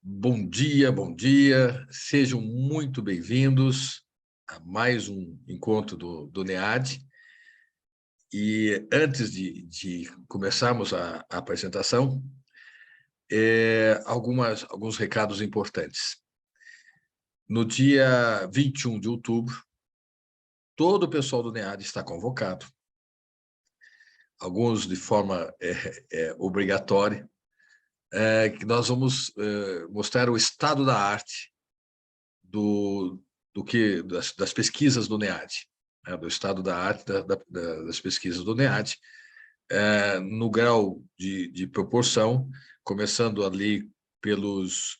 Bom dia, sejam muito bem-vindos a mais um encontro do NEAD. E antes de começarmos a apresentação, alguns recados importantes. No dia 21 de outubro, todo o pessoal do NEAD está convocado, alguns de forma obrigatória, que nós vamos mostrar o estado da arte das pesquisas do NEAD, né, do estado da arte das pesquisas do NEAD, no grau de proporção, começando ali pelos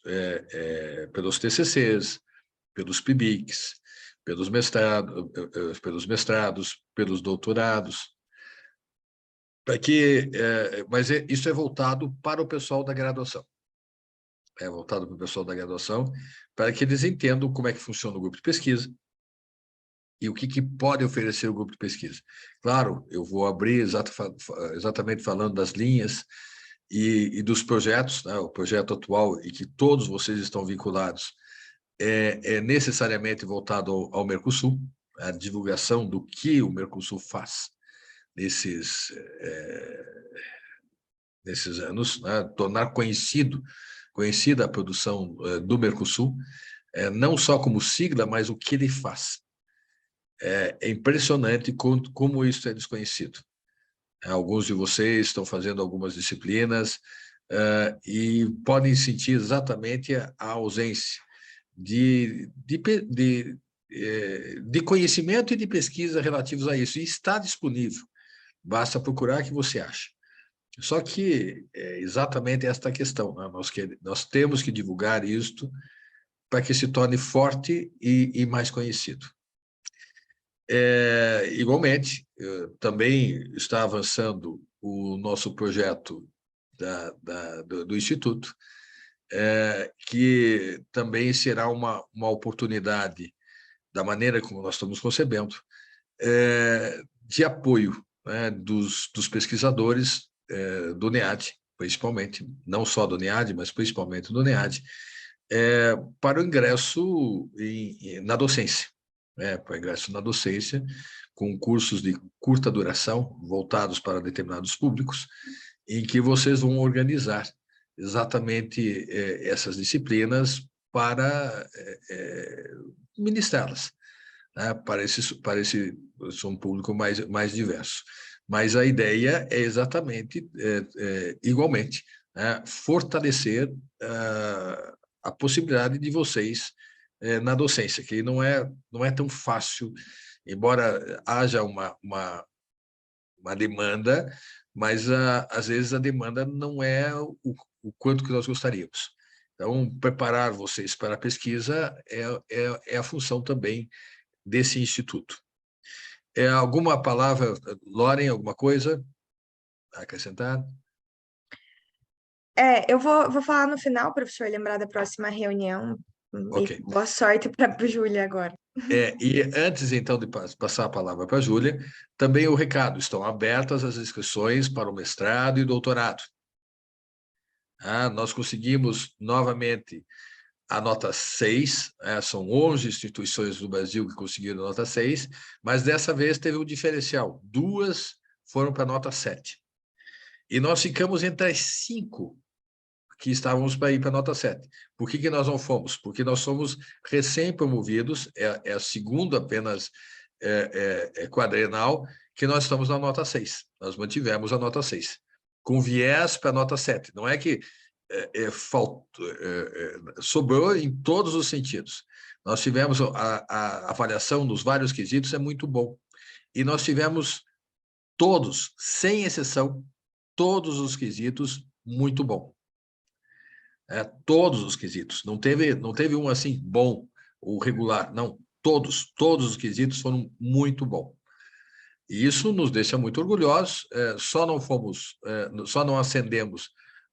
TCCs, pelos PIBICs, pelos mestrados, pelos doutorados, mas isso é voltado para o pessoal da graduação. É voltado para o pessoal da graduação, para que eles entendam como é que funciona o grupo de pesquisa e o que pode oferecer o grupo de pesquisa. Claro, eu vou abrir exatamente falando das linhas e dos projetos, né? O projeto atual e que todos vocês estão vinculados é necessariamente voltado ao Mercosul, a divulgação do que o Mercosul faz nesses anos, né? Tornar conhecida a produção do Mercosul, não só como sigla, mas o que ele faz. É impressionante como isso é desconhecido. Alguns de vocês estão fazendo algumas disciplinas e podem sentir exatamente a ausência de conhecimento e de pesquisa relativos a isso. E está disponível. Basta procurar que você acha. Só que é exatamente esta questão, né? Nós temos que divulgar isto para que se torne forte e mais conhecido. Igualmente, também está avançando o nosso projeto do Instituto, que também será uma oportunidade, da maneira como nós estamos concebendo, de apoio, né, dos pesquisadores do NEAD, principalmente, não só do NEAD, mas principalmente do NEAD, para o ingresso na docência. Para o ingresso na docência, com cursos de curta duração, voltados para determinados públicos, em que vocês vão organizar exatamente essas disciplinas para ministrá-las, né, para esse um público mais diverso. Mas a ideia é exatamente, igualmente, né, fortalecer a possibilidade de vocês na docência, que não é tão fácil, embora haja uma demanda, mas às vezes a demanda não é o quanto que nós gostaríamos. Então, preparar vocês para a pesquisa é a função também desse instituto. Alguma palavra, Loren, alguma coisa a acrescentar? Eu vou falar no final, professor, lembrar da próxima reunião. Ok. E boa sorte para a Júlia agora. E antes, então, de passar a palavra para a Júlia, também o recado: estão abertas as inscrições para o mestrado e doutorado. Nós conseguimos, novamente, a nota 6, são 11 instituições do Brasil que conseguiram nota 6, mas dessa vez teve um diferencial, 2 foram para a nota 7. E nós ficamos entre as 5 que estávamos para ir para a nota 7. Por que nós não fomos? Porque nós somos recém-promovidos, é a segunda apenas quadrenal, que nós estamos na nota 6. Nós mantivemos a nota 6, com viés para a nota 7. Não é que sobrou em todos os sentidos. Nós tivemos a avaliação nos vários quesitos, é muito bom. E nós tivemos todos, sem exceção, todos os quesitos muito bom. Todos os quesitos. Não teve um assim bom ou regular. Não, todos os quesitos foram muito bom. E isso nos deixa muito orgulhosos. Só não ascendemos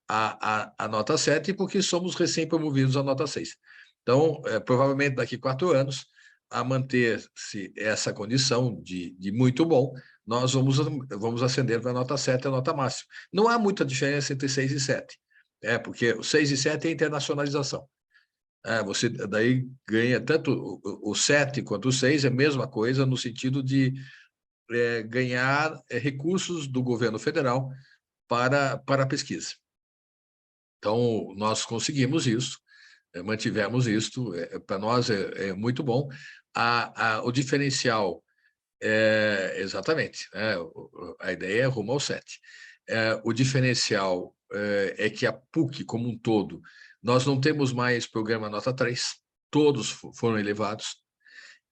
a nota 7 porque somos recém-promovidos à nota 6. Então, provavelmente daqui a 4 anos, a manter-se essa condição de muito bom, nós vamos ascender para a nota 7, a nota máxima. Não há muita diferença entre 6 e 7, porque o 6 e 7 é internacionalização. Você daí ganha tanto o 7 quanto o 6, é a mesma coisa no sentido de ganhar recursos do governo federal para a pesquisa. Então, nós conseguimos isso, mantivemos isso, para nós é muito bom. O diferencial, exatamente, a ideia é rumo ao 7. O diferencial é que a PUC, como um todo, nós não temos mais programa nota 3, todos foram elevados,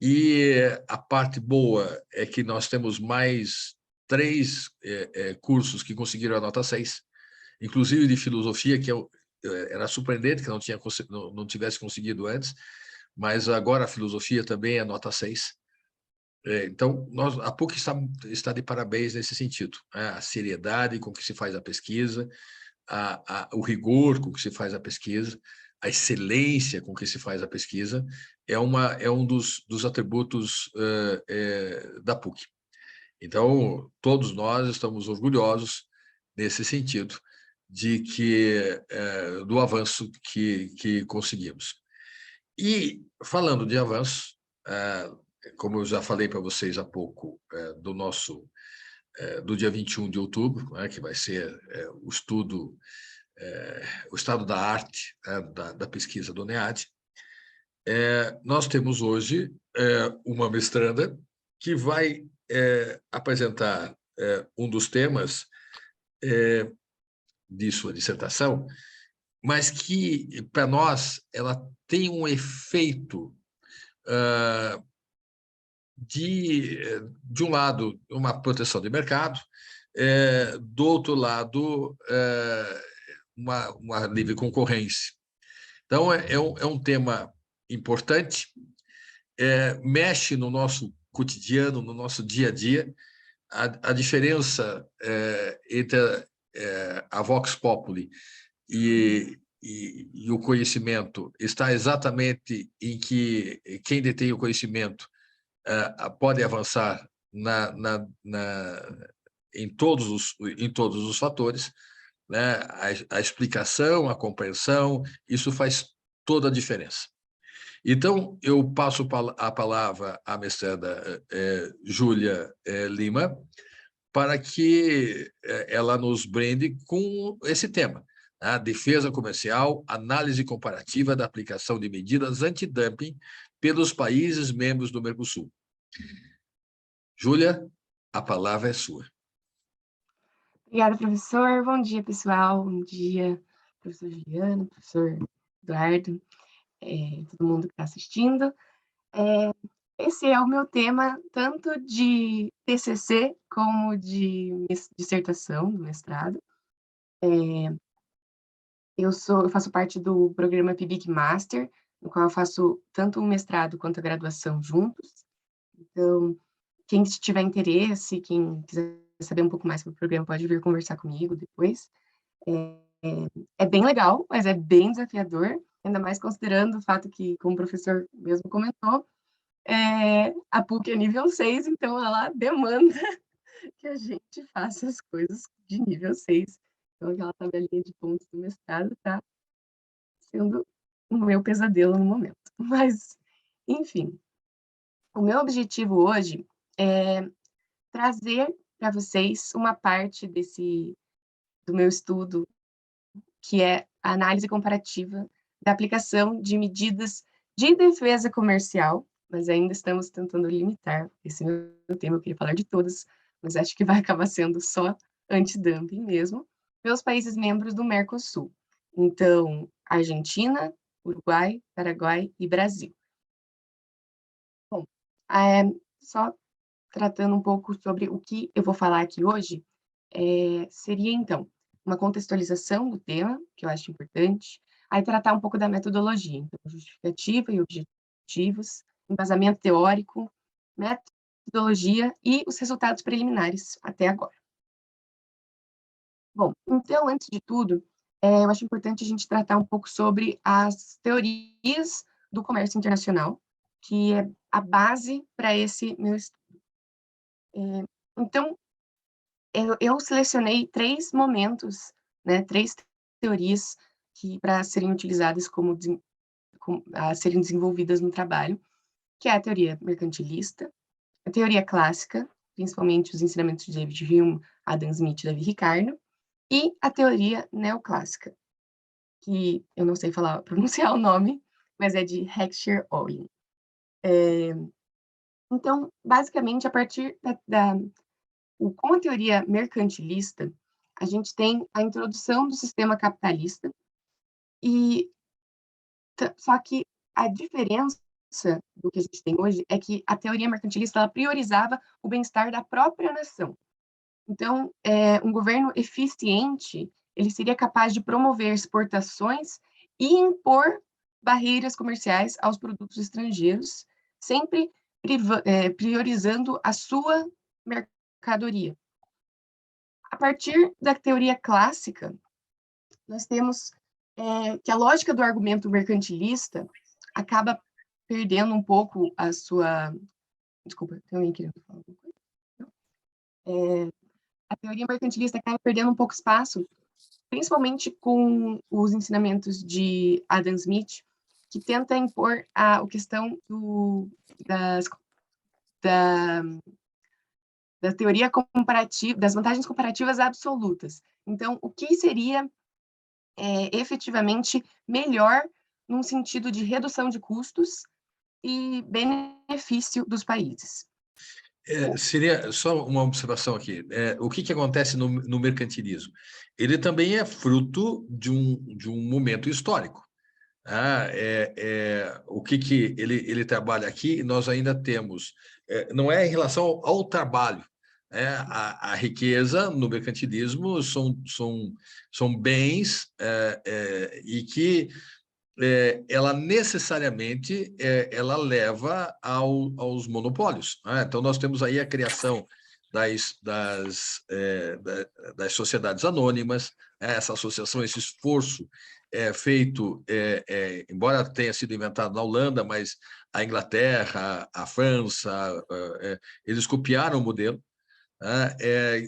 e a parte boa é que nós temos mais 3 cursos que conseguiram a nota 6, inclusive de filosofia, que era surpreendente que não tivesse conseguido antes, mas agora a filosofia também é nota 6. Então, a PUC está de parabéns nesse sentido. A seriedade com que se faz a pesquisa, o rigor com que se faz a pesquisa, a excelência com que se faz a pesquisa, é um dos atributos da PUC. Então, todos nós estamos orgulhosos nesse sentido do avanço que conseguimos. E, falando de avanço, como eu já falei para vocês há pouco, do dia 21 de outubro, que vai ser o estado da arte da pesquisa do NEAD, nós temos hoje uma mestranda que vai apresentar um dos temas de sua dissertação, mas que, para nós, ela tem um efeito de um lado, uma proteção de mercado, do outro lado, uma livre concorrência. Então, é um tema importante, mexe no nosso cotidiano, no nosso dia a dia. A diferença entre a Vox Populi e o conhecimento está exatamente em que quem detém o conhecimento pode avançar em todos os fatores, né? A explicação, a compreensão, isso faz toda a diferença. Então, eu passo a palavra à mestranda Júlia Lima, para que ela nos brinde com esse tema: a defesa comercial, análise comparativa da aplicação de medidas antidumping pelos países membros do Mercosul. Júlia, a palavra é sua. Obrigada, professor. Bom dia, pessoal. Bom dia, professor Juliano, professor Eduardo, todo mundo que está assistindo. Esse é o meu tema, tanto de TCC como de dissertação, do mestrado. Eu faço parte do programa PIBIC Master, no qual eu faço tanto o mestrado quanto a graduação juntos. Então, quem tiver interesse, quem quiser saber um pouco mais sobre o programa, pode vir conversar comigo depois. É bem legal, mas é bem desafiador, ainda mais considerando o fato que, como o professor mesmo comentou, a PUC é nível 6, então ela demanda que a gente faça as coisas de nível 6. Então, aquela tabelinha de pontos do mestrado está sendo o meu pesadelo no momento. Mas, enfim, o meu objetivo hoje é trazer para vocês uma parte do meu estudo, que é a análise comparativa da aplicação de medidas de defesa comercial, mas ainda estamos tentando limitar esse meu tema. Eu queria falar de todas, mas acho que vai acabar sendo só antidumping mesmo, pelos países membros do Mercosul. Então, Argentina, Uruguai, Paraguai e Brasil. Bom, só tratando um pouco sobre o que eu vou falar aqui hoje, seria, então, uma contextualização do tema, que eu acho importante, aí tratar um pouco da metodologia, então, justificativa e objetivos, embasamento teórico, metodologia e os resultados preliminares até agora. Bom, então, antes de tudo, eu acho importante a gente tratar um pouco sobre as teorias do comércio internacional, que é a base para esse meu estudo. Então, eu selecionei 3 momentos, né, 3 teorias para serem utilizadas a serem desenvolvidas no trabalho, que é a teoria mercantilista, a teoria clássica, principalmente os ensinamentos de David Hume, Adam Smith e Davi Ricardo, e a teoria neoclássica, que eu não sei pronunciar o nome, mas é de Heckscher-Ohlin. Então, basicamente, a partir com a teoria mercantilista, a gente tem a introdução do sistema capitalista, só que a diferença do que a gente tem hoje é que a teoria mercantilista ela priorizava o bem-estar da própria nação. Então, um governo eficiente, ele seria capaz de promover exportações e impor barreiras comerciais aos produtos estrangeiros, sempre priorizando a sua mercadoria. A partir da teoria clássica, nós temos que a lógica do argumento mercantilista acaba perdendo um pouco a sua... Desculpa, tem alguém querendo falar alguma coisa? A teoria mercantilista acaba perdendo um pouco espaço, principalmente com os ensinamentos de Adam Smith, que tenta impor a questão da teoria comparativa, das vantagens comparativas absolutas. Então, o que seria efetivamente melhor num sentido de redução de custos e benefício dos países? Seria só uma observação aqui. O que acontece no mercantilismo? Ele também é fruto de um momento histórico. O que ele trabalha aqui, nós ainda temos... não é em relação ao trabalho. A riqueza no mercantilismo são bens e que ela necessariamente ela leva aos monopólios. Então, nós temos aí a criação das sociedades anônimas, essa associação, esse esforço feito, embora tenha sido inventado na Holanda, mas a Inglaterra, a França, eles copiaram o modelo,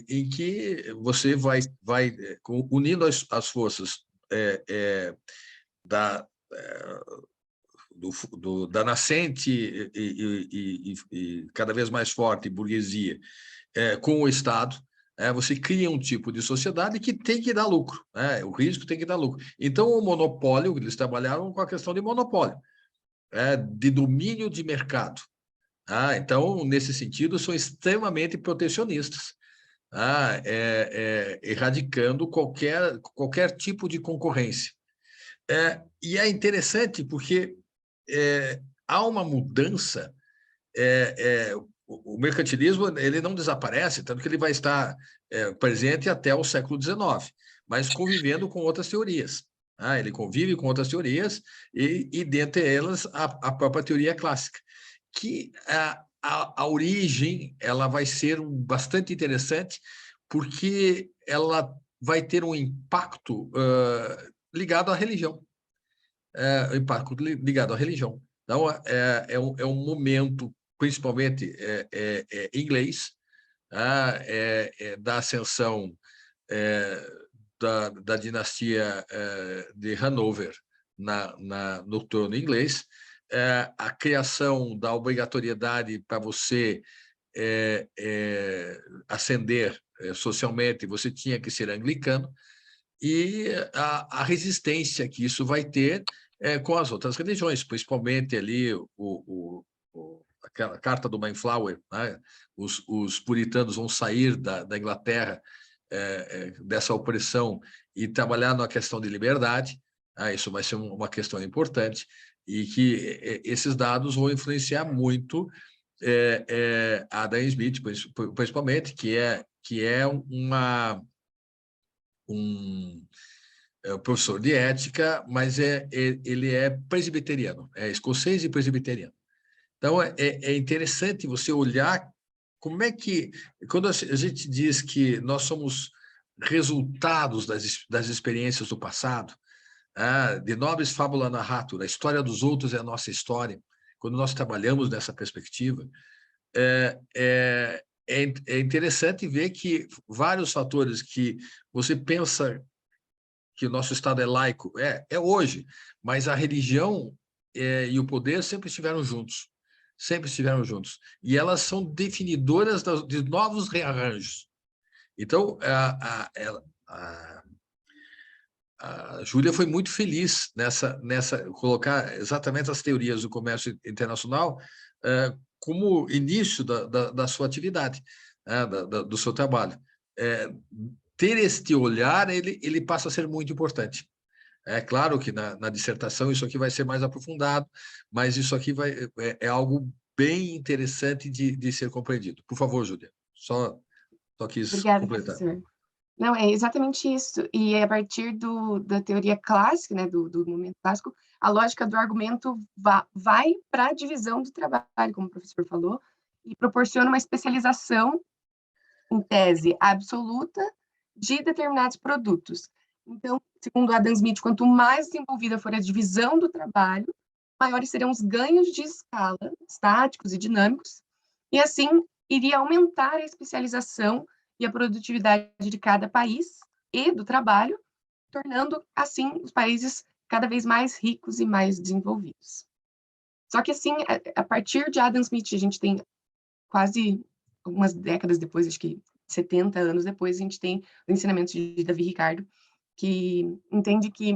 em que você vai unindo as forças da nascente e cada vez mais forte burguesia com o Estado, você cria um tipo de sociedade que tem que dar lucro, o risco tem que dar lucro. Então, o monopólio, eles trabalharam com a questão de monopólio, de domínio de mercado. Então, nesse sentido, são extremamente protecionistas, erradicando qualquer tipo de concorrência. E é interessante porque há uma mudança. O mercantilismo ele não desaparece, tanto que ele vai estar presente até o século XIX, mas convivendo com outras teorias. Ele convive com outras teorias e dentre elas, a própria teoria clássica, que a origem ela vai ser bastante interessante, porque ela vai ter um impacto ligado à religião. Impacto ligado à religião. Então, é um momento, principalmente inglês, da ascensão da dinastia de Hanover no trono inglês, a criação da obrigatoriedade para você ascender socialmente, você tinha que ser anglicano, e a resistência que isso vai ter com as outras religiões, principalmente ali aquela carta do Mayflower, os puritanos vão sair da Inglaterra dessa opressão e trabalhar na questão de liberdade. Isso vai ser uma questão importante e que esses dados vão influenciar muito Adam Smith, principalmente, que é um professor de ética, mas ele é presbiteriano, é escocês e presbiteriano. Então, é interessante você olhar como é que, quando a gente diz que nós somos resultados das experiências do passado, de nobis fabula narratur, a história dos outros é a nossa história, quando nós trabalhamos nessa perspectiva, é interessante ver que vários fatores que você pensa que o nosso Estado é laico. É hoje, mas a religião e o poder sempre estiveram juntos. Sempre estiveram juntos. E elas são definidoras de novos rearranjos. Então, a Júlia foi muito feliz nessa colocar exatamente as teorias do comércio internacional como início da sua atividade, do seu trabalho. Ter este olhar, ele passa a ser muito importante. É claro que na dissertação isso aqui vai ser mais aprofundado, mas isso aqui é algo bem interessante de ser compreendido. Por favor, Júlia, só quis Obrigada, completar. professor. Não, é exatamente isso. E é a partir da teoria clássica, né, do momento clássico, a lógica do argumento vai para a divisão do trabalho, como o professor falou, e proporciona uma especialização, em tese absoluta, de determinados produtos. Então, segundo Adam Smith, quanto mais desenvolvida for a divisão do trabalho, maiores serão os ganhos de escala, estáticos e dinâmicos, e assim iria aumentar a especialização e a produtividade de cada país e do trabalho, tornando, assim, os países cada vez mais ricos e mais desenvolvidos. Só que, assim, a partir de Adam Smith, a gente tem quase algumas décadas depois, acho que 70 anos depois, a gente tem o ensinamento de Davi Ricardo, que entende que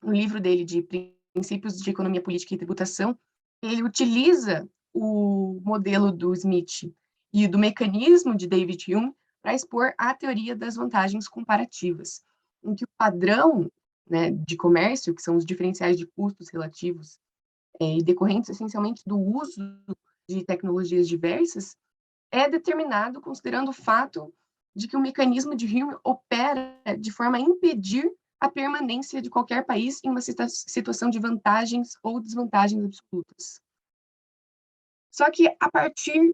no livro dele de Princípios de Economia Política e Tributação, ele utiliza o modelo do Smith e do mecanismo de David Hume para expor a teoria das vantagens comparativas, em que o padrão, né, de comércio, que são os diferenciais de custos relativos e decorrentes essencialmente do uso de tecnologias diversas, é determinado considerando o fato de que o mecanismo de Hume opera de forma a impedir a permanência de qualquer país em uma situação de vantagens ou desvantagens absolutas. Só que, a partir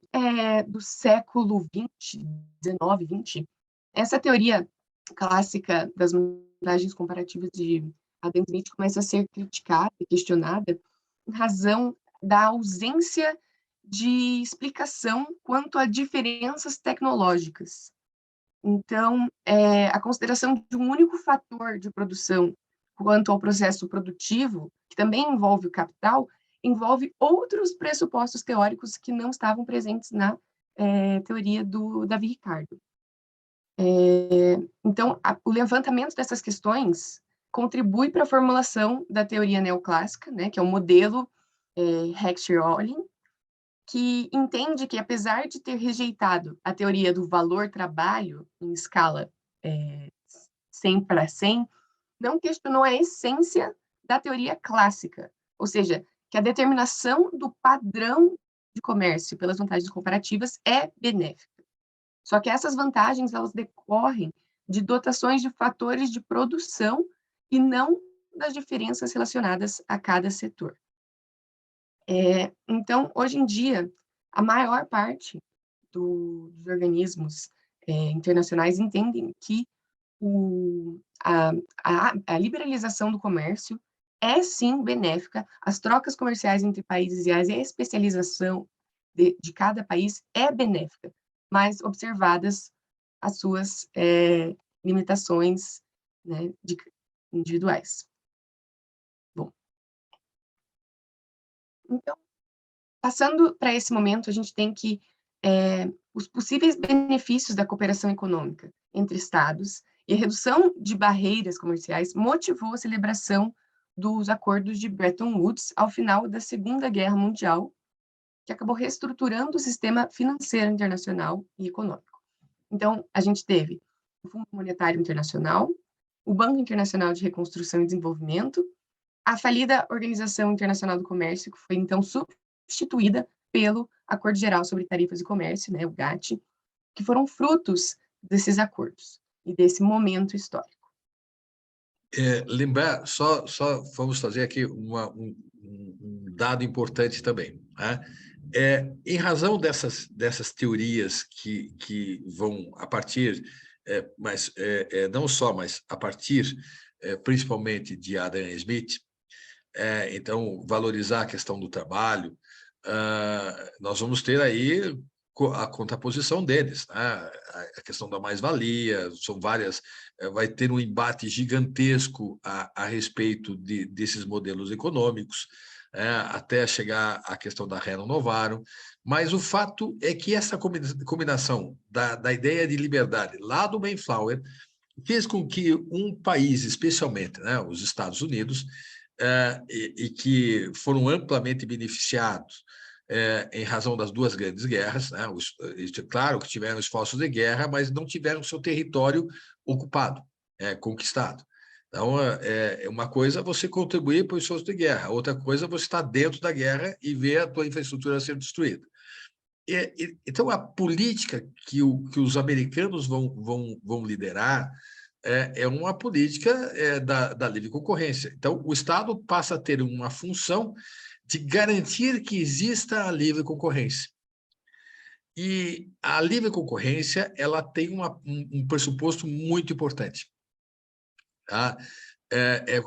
do século XX, XIX, XX, essa teoria clássica das vantagens comparativas de Adam Smith começa a ser criticada e questionada em razão da ausência de explicação quanto a diferenças tecnológicas. Então, a consideração de um único fator de produção quanto ao processo produtivo, que também envolve o capital, envolve outros pressupostos teóricos que não estavam presentes na teoria do Davi Ricardo. Então, o levantamento dessas questões contribui para a formulação da teoria neoclássica, né, que é o modelo Heckscher-Ohlin, que entende que, apesar de ter rejeitado a teoria do valor-trabalho em escala 100 para 100, não questionou a essência da teoria clássica, ou seja, que a determinação do padrão de comércio pelas vantagens comparativas é benéfica. Só que essas vantagens, elas decorrem de dotações de fatores de produção e não das diferenças relacionadas a cada setor. Então, hoje em dia, a maior parte dos organismos internacionais entendem que a liberalização do comércio é, sim, benéfica, as trocas comerciais entre países e a especialização de cada país é benéfica, mas observadas as suas limitações, né, individuais. Bom, então, passando para esse momento, a gente tem que os possíveis benefícios da cooperação econômica entre Estados e a redução de barreiras comerciais motivou a celebração dos acordos de Bretton Woods ao final da Segunda Guerra Mundial, que acabou reestruturando o sistema financeiro internacional e econômico. Então, a gente teve o Fundo Monetário Internacional, o Banco Internacional de Reconstrução e Desenvolvimento, a falida Organização Internacional do Comércio, que foi então substituída pelo Acordo Geral sobre Tarifas e Comércio, né, o GATT, que foram frutos desses acordos e desse momento histórico. Lembrar, só vamos fazer aqui um dado importante também. Né? Em razão dessas teorias que vão a partir, mas não só, mas a partir principalmente de Adam Smith, então valorizar a questão do trabalho, nós vamos ter aí a contraposição deles, né? A questão da mais-valia, são várias, vai ter um embate gigantesco a respeito desses modelos econômicos, até chegar à questão da Rerum Novarum, mas o fato é que essa combinação da ideia de liberdade lá do Mayflower fez com que um país, especialmente, né, os Estados Unidos, e que foram amplamente beneficiados em razão das duas grandes guerras, né? Claro que tiveram esforços de guerra, mas não tiveram seu território ocupado, conquistado. Então, uma coisa é você contribuir para o esforço de guerra, outra coisa é você estar dentro da guerra e ver a tua infraestrutura ser destruída. Então, a política que os americanos vão liderar é uma política da livre concorrência. Então, o Estado passa a ter uma função de garantir que exista a livre concorrência. E a livre concorrência ela tem um pressuposto muito importante. Tá?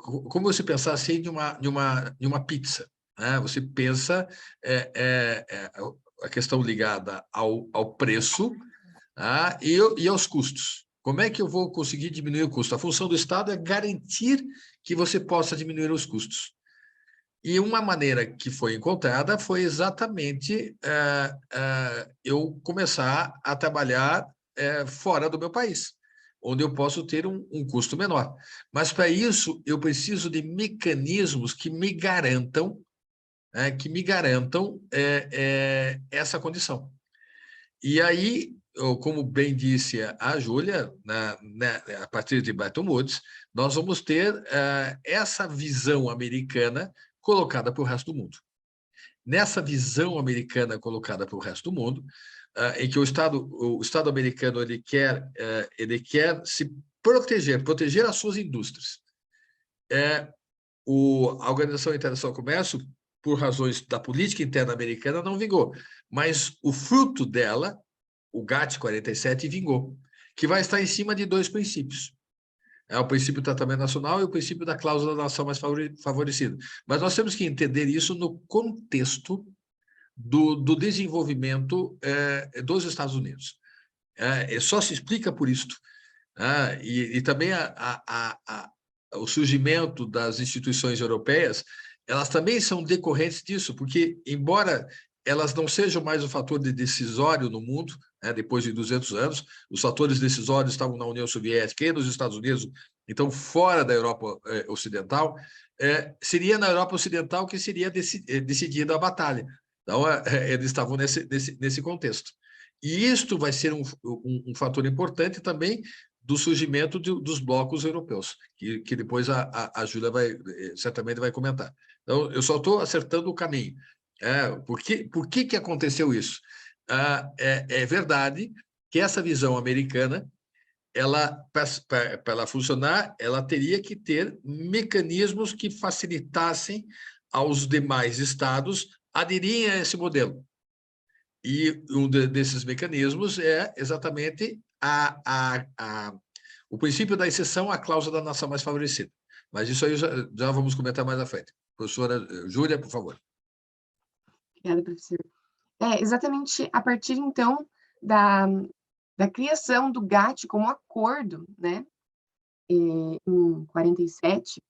Como você pensar assim de uma pizza. Né? Você pensa a questão ligada ao preço, tá? E aos custos. Como é que eu vou conseguir diminuir o custo? A função do Estado é garantir que você possa diminuir os custos. E uma maneira que foi encontrada foi exatamente eu começar a trabalhar fora do meu país, onde eu posso ter um custo menor. Mas, para isso, eu preciso de mecanismos que me garantam essa condição. E aí, como bem disse a Júlia, a partir de Bretton Woods, nós vamos ter essa visão americana colocada para o resto do mundo. Nessa visão americana colocada para o resto do mundo, em que o Estado americano ele quer se proteger as suas indústrias. A Organização Internacional do Comércio, por razões da política interna americana, não vingou, mas o fruto dela, o GATT 47, vingou, que vai estar em cima de dois princípios. O princípio do tratamento nacional e o princípio da cláusula da nação mais favorecida. Mas nós temos que entender isso no contexto do desenvolvimento dos Estados Unidos. Só se explica por isto. E também o surgimento das instituições europeias, elas também são decorrentes disso, porque, embora elas não sejam mais o fator decisório no mundo, depois de 200 anos, os fatores decisórios estavam na União Soviética e nos Estados Unidos, então fora da Europa Ocidental, seria na Europa Ocidental que seria decidida a batalha. Então, eles estavam nesse contexto. E isto vai ser um fator importante também do surgimento dos blocos europeus, que depois a Júlia certamente vai comentar. Então, eu só estou acertando o caminho. Por que aconteceu isso? É verdade que essa visão americana, para ela funcionar, ela teria que ter mecanismos que facilitassem aos demais estados aderirem a esse modelo. E um desses mecanismos é exatamente o princípio da exceção à cláusula da nação mais favorecida. Mas isso aí já vamos comentar mais à frente. Professora Júlia, por favor. Obrigada, professor. Exatamente a partir, então, da criação do GATT como acordo, né, em 47,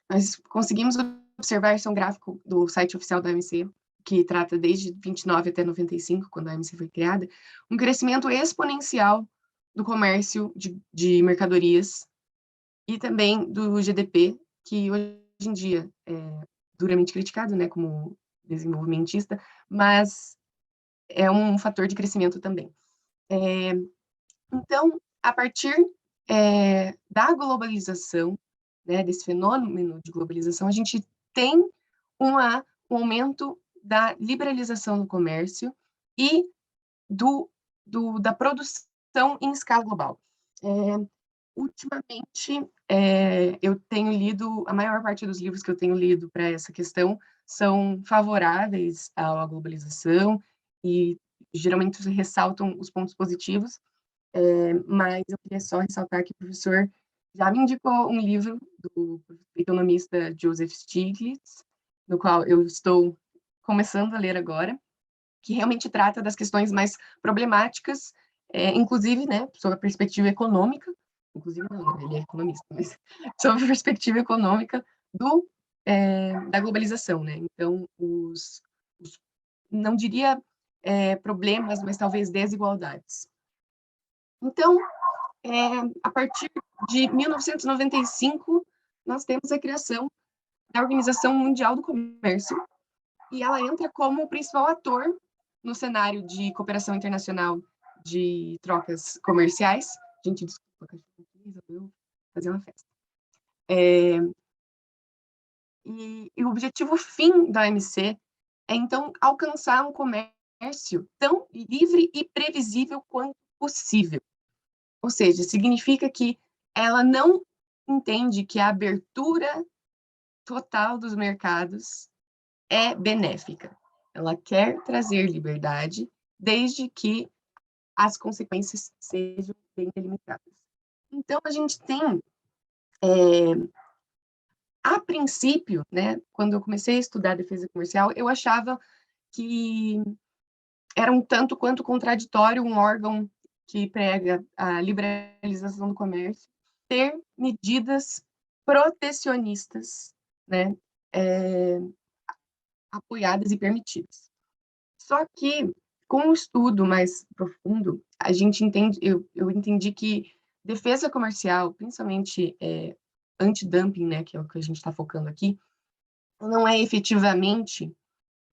nós conseguimos observar, esse é um gráfico do site oficial da OMC, que trata desde 29 até 95, quando a OMC foi criada, um crescimento exponencial do comércio de mercadorias e também do GDP, que hoje em dia é duramente criticado, né, como desenvolvimentista, mas é um fator de crescimento também. Então, a partir da globalização, né, desse fenômeno de globalização, a gente tem um aumento da liberalização do comércio e da produção em escala global. Ultimamente, eu tenho lido, a maior parte dos livros que eu tenho lido para essa questão são favoráveis à globalização e geralmente ressaltam os pontos positivos, mas eu queria só ressaltar que o professor já me indicou um livro do economista Joseph Stiglitz, no qual eu estou começando a ler agora, que realmente trata das questões mais problemáticas, inclusive, né, sob a perspectiva econômica, inclusive não, ele é economista, mas sob a perspectiva econômica da globalização, né? Então, não diria problemas, mas talvez desigualdades. Então, a partir de 1995, nós temos a criação da Organização Mundial do Comércio, e ela entra como o principal ator no cenário de cooperação internacional de trocas comerciais. Gente, desculpa, resolveu fazer uma festa. E o objetivo fim da OMC é, então, alcançar um comércio tão livre e previsível quanto possível. Ou seja, significa que ela não entende que a abertura total dos mercados é benéfica. Ela quer trazer liberdade, desde que as consequências sejam bem delimitadas. Então, a gente tem, a princípio, né, quando eu comecei a estudar defesa comercial, eu achava que era um tanto quanto contraditório um órgão que prega a liberalização do comércio ter medidas protecionistas, né, apoiadas e permitidas. Só que, com um estudo mais profundo, a gente entende, eu entendi que defesa comercial, principalmente anti-dumping, né, que é o que a gente está focando aqui, não é efetivamente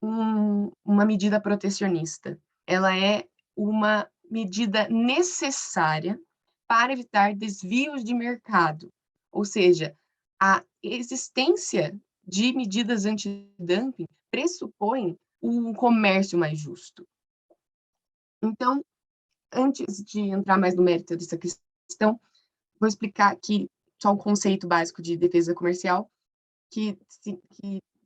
uma medida protecionista. Ela é uma medida necessária para evitar desvios de mercado. Ou seja, a existência de medidas anti-dumping pressupõe um comércio mais justo. Então, antes de entrar mais no mérito dessa questão, vou explicar aqui só um conceito básico de defesa comercial, que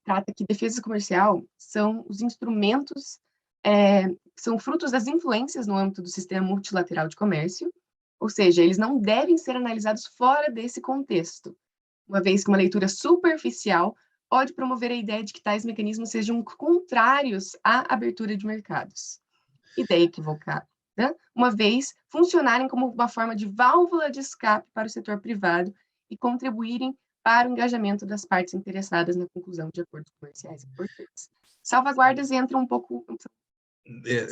trata que defesa comercial são os instrumentos, são frutos das influências no âmbito do sistema multilateral de comércio, ou seja, eles não devem ser analisados fora desse contexto, uma vez que uma leitura superficial pode promover a ideia de que tais mecanismos sejam contrários à abertura de mercados. Ideia equivocada, uma vez funcionarem como uma forma de válvula de escape para o setor privado e contribuírem para o engajamento das partes interessadas na conclusão de acordos comerciais importantes. Salvaguardas entram um pouco...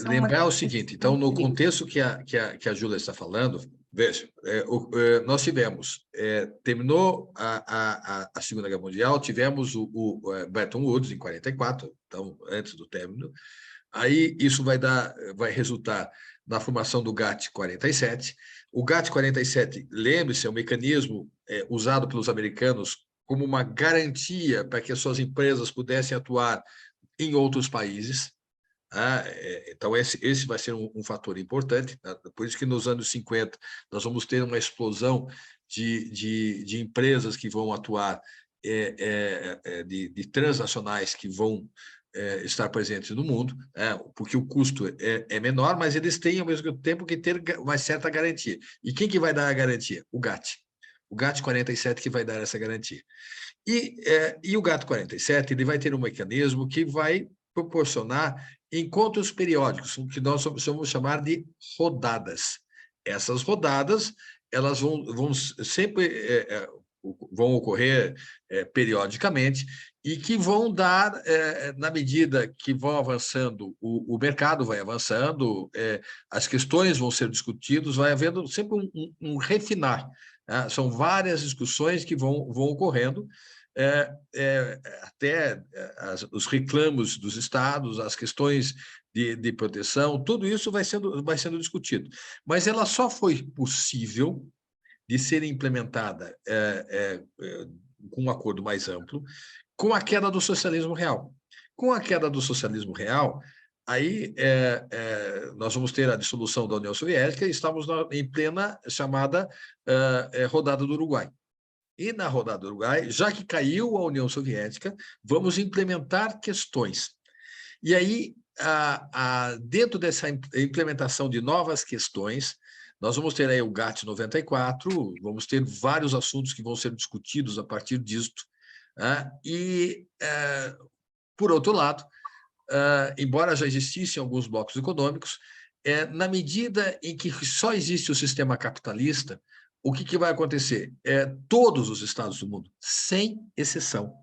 Lembrar o seguinte, então, no contexto que a Júlia está falando, veja, nós tivemos, terminou a Segunda Guerra Mundial, tivemos o Bretton Woods em 44, então, antes do término, aí isso vai resultar na formação do GATT 47. O GATT 47, lembre-se, é um mecanismo usado pelos americanos como uma garantia para que as suas empresas pudessem atuar em outros países. Então, esse vai ser um fator importante. Por isso que nos anos 50 nós vamos ter uma explosão de empresas que vão atuar, de transnacionais que vão estar presentes no mundo, porque o custo é menor, mas eles têm, ao mesmo tempo, que ter uma certa garantia. E quem que vai dar a garantia? O GATT. O GATT 47 que vai dar essa garantia. E o GATT 47 ele vai ter um mecanismo que vai proporcionar encontros periódicos, que nós vamos chamar de rodadas. Essas rodadas elas vão sempre vão ocorrer periodicamente e que vão dar, na medida que vão avançando, o mercado vai avançando, as questões vão ser discutidas, vai havendo sempre um refinar. São várias discussões que vão ocorrendo, até os reclamos dos estados, as questões de proteção, tudo isso vai sendo discutido. Mas ela só foi possível de ser implementada com um acordo mais amplo, com a queda do socialismo real. Com a queda do socialismo real, aí nós vamos ter a dissolução da União Soviética e estamos em plena chamada rodada do Uruguai. E na rodada do Uruguai, já que caiu a União Soviética, vamos implementar questões. E aí, dentro dessa implementação de novas questões, nós vamos ter aí o GATT 94, vamos ter vários assuntos que vão ser discutidos a partir disto. E, por outro lado, embora já existissem alguns blocos econômicos, na medida em que só existe o sistema capitalista, o que vai acontecer? Todos os estados do mundo, sem exceção,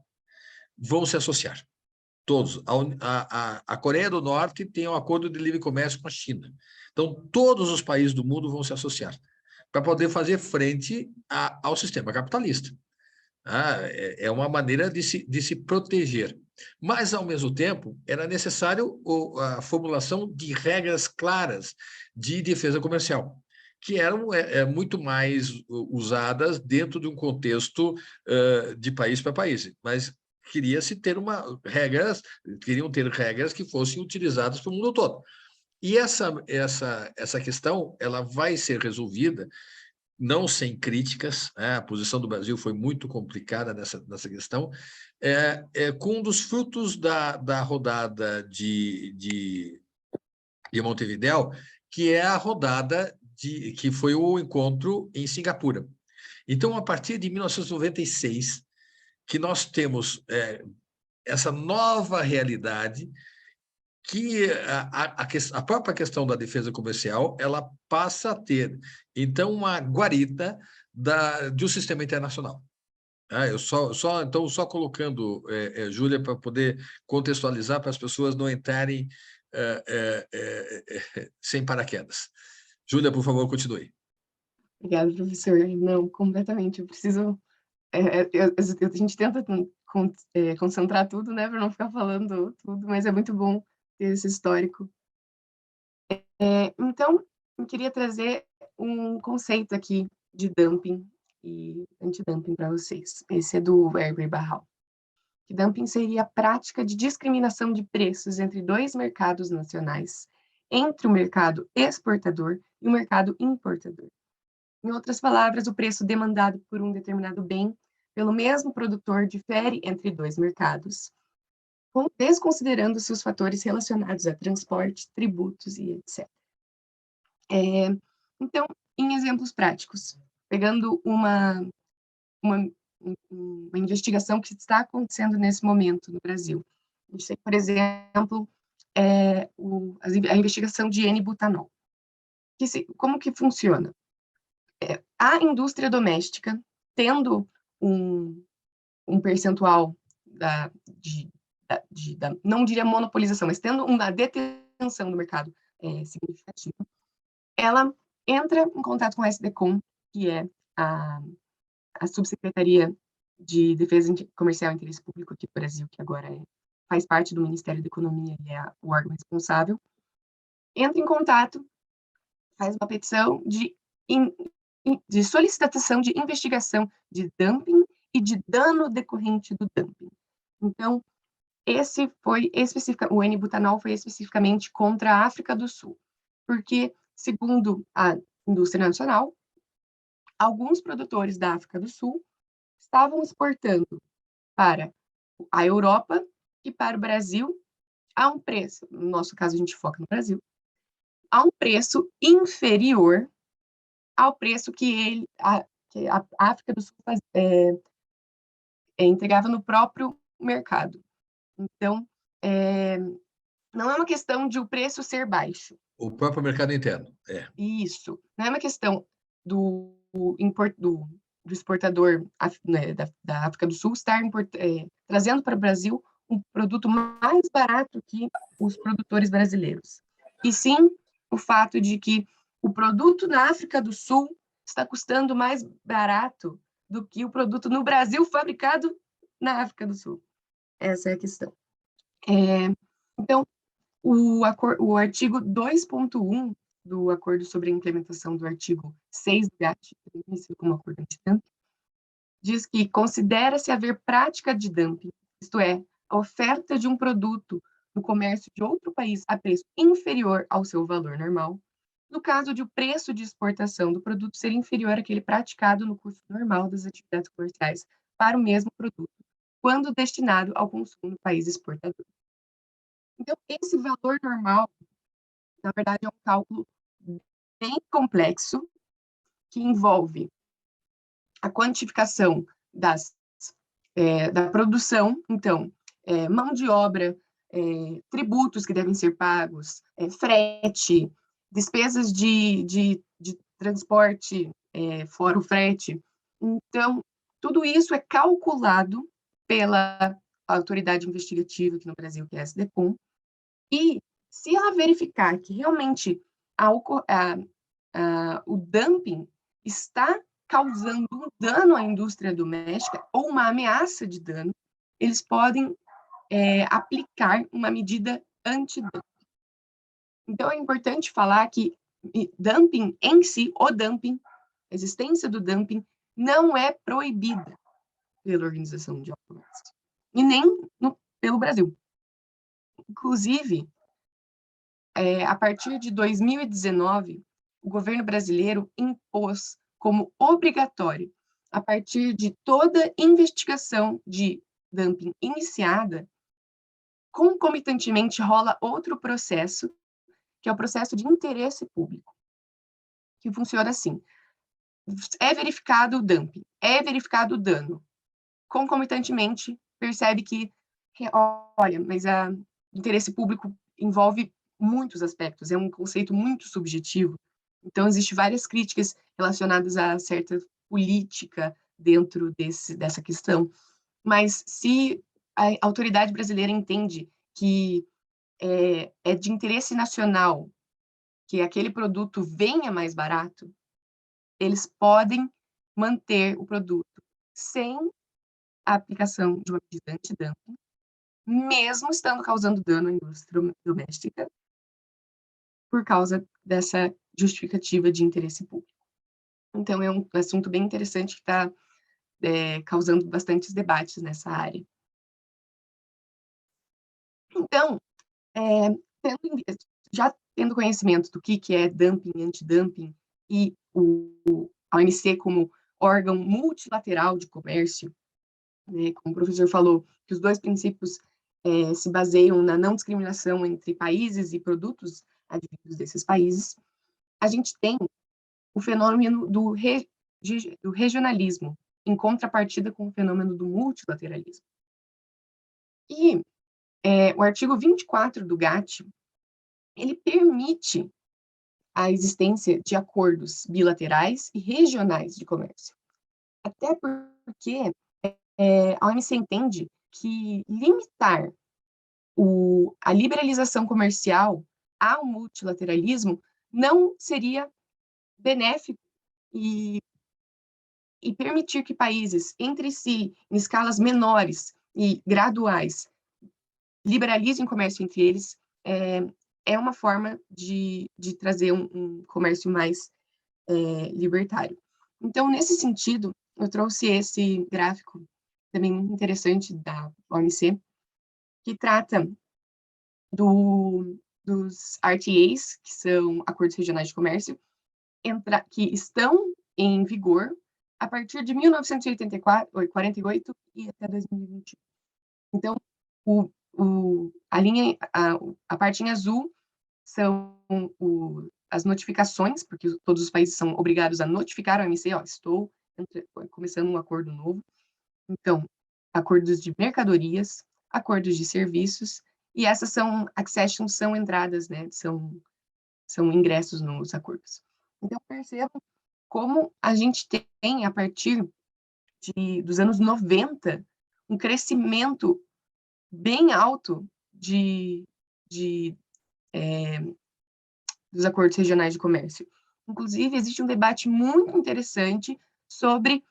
vão se associar. Todos. A Coreia do Norte tem um acordo de livre comércio com a China. Então, todos os países do mundo vão se associar para poder fazer frente ao sistema capitalista. É uma maneira de se proteger. Mas, ao mesmo tempo, era necessário a formulação de regras claras de defesa comercial, que eram muito mais usadas dentro de um contexto de país para país. Mas queriam ter regras que fossem utilizadas para o mundo todo. E essa questão ela vai ser resolvida não sem críticas, a posição do Brasil foi muito complicada nessa questão, com um dos frutos da rodada de Montevidéu, que é a rodada que foi o encontro em Singapura. Então, a partir de 1996, que nós temos essa nova realidade que a própria questão da defesa comercial ela passa a ter, então, uma guarita de um sistema internacional. Eu só colocando, Júlia, para poder contextualizar, para as pessoas não entrarem sem paraquedas. Júlia, por favor, continue. Obrigada, professor. Não, completamente. Eu preciso... a gente tenta concentrar tudo, né, para não ficar falando tudo, mas é muito bom ter esse histórico. Então, eu queria trazer um conceito aqui de dumping e antidumping para vocês. Esse é do Herbert Barral. Que dumping seria a prática de discriminação de preços entre dois mercados nacionais, entre o mercado exportador e o mercado importador. Em outras palavras, o preço demandado por um determinado bem pelo mesmo produtor difere entre dois mercados, desconsiderando-se os fatores relacionados a transporte, tributos e etc. Então, em exemplos práticos, pegando uma investigação que está acontecendo nesse momento no Brasil. A gente tem, por exemplo, a investigação de N-butanol. Como que funciona? A indústria doméstica, tendo um percentual não diria monopolização, mas tendo uma detenção do mercado significativa, ela entra em contato com a SDCOM, que é a Subsecretaria de Defesa Comercial e Interesse Público aqui do Brasil, que agora faz parte do Ministério da Economia e é o órgão responsável, entra em contato, faz uma petição de solicitação de investigação de dumping e de dano decorrente do dumping. Então, o N-butanol foi especificamente contra a África do Sul, porque, segundo a indústria nacional, alguns produtores da África do Sul estavam exportando para a Europa e para o Brasil a um preço, no nosso caso a gente foca no Brasil, a um preço inferior ao preço que a África do Sul entregava no próprio mercado. Então, não é uma questão de o preço ser baixo. O próprio mercado interno, Isso. Não é uma questão do exportador, né, da África do Sul estar trazendo para o Brasil um produto mais barato que os produtores brasileiros. E sim o fato de que o produto na África do Sul está custando mais barato do que o produto no Brasil fabricado na África do Sul. Essa é a questão. Então, o artigo 2.1 do Acordo sobre a Implementação do artigo 6 do GATT, conhecido como Acordo Antidumping, diz que considera-se haver prática de dumping, isto é, a oferta de um produto no comércio de outro país a preço inferior ao seu valor normal, no caso de o preço de exportação do produto ser inferior àquele praticado no curso normal das atividades comerciais para o mesmo produto, quando destinado ao consumo no país exportador. Então, esse valor normal, na verdade, é um cálculo bem complexo, que envolve a quantificação da produção, então, mão de obra, tributos que devem ser pagos, frete, despesas de transporte, fora o frete. Então, tudo isso é calculado pela autoridade investigativa aqui no Brasil, que é a SDCOM, e se ela verificar que realmente o dumping está causando um dano à indústria doméstica ou uma ameaça de dano, eles podem aplicar uma medida anti-dumping. Então, é importante falar que dumping em si, o dumping, a existência do dumping, não é proibida pela Organização Mundial do Comércio, e nem pelo Brasil. Inclusive, a partir de 2019, o governo brasileiro impôs como obrigatório, a partir de toda investigação de dumping iniciada, concomitantemente rola outro processo, que é o processo de interesse público, que funciona assim: é verificado o dumping, é verificado o dano, concomitantemente percebe que, olha, mas o interesse público envolve muitos aspectos, é um conceito muito subjetivo, então existem várias críticas relacionadas a certa política dentro dessa questão, mas se a autoridade brasileira entende que é de interesse nacional que aquele produto venha mais barato, eles podem manter o produto sem a aplicação de uma medida antidumping, mesmo estando causando dano à indústria doméstica, por causa dessa justificativa de interesse público. Então, é um assunto bem interessante que está causando bastantes debates nessa área. Então, já tendo conhecimento do que é dumping, antidumping, e a OMC como órgão multilateral de comércio, né, como o professor falou, que os dois princípios se baseiam na não discriminação entre países e produtos advindos desses países, a gente tem o fenômeno do regionalismo, em contrapartida com o fenômeno do multilateralismo. E o artigo 24 do GATT, ele permite a existência de acordos bilaterais e regionais de comércio. Até porque a OMC entende que limitar a liberalização comercial ao multilateralismo não seria benéfico e permitir que países entre si, em escalas menores e graduais, liberalizem o comércio entre eles, é uma forma de trazer um comércio mais libertário. Então, nesse sentido, eu trouxe esse gráfico também muito interessante da OMC, que trata dos RTAs, que são Acordos Regionais de Comércio, que estão em vigor a partir de 1948 e até 2021. Então, a parte em azul são as notificações, porque todos os países são obrigados a notificar a OMC, estou começando um acordo novo. Então, acordos de mercadorias, acordos de serviços, e essas accessions são entradas, né, são ingressos nos acordos. Então, percebam como a gente tem, a partir dos anos 90, um crescimento bem alto dos acordos regionais de comércio. Inclusive, existe um debate muito interessante sobre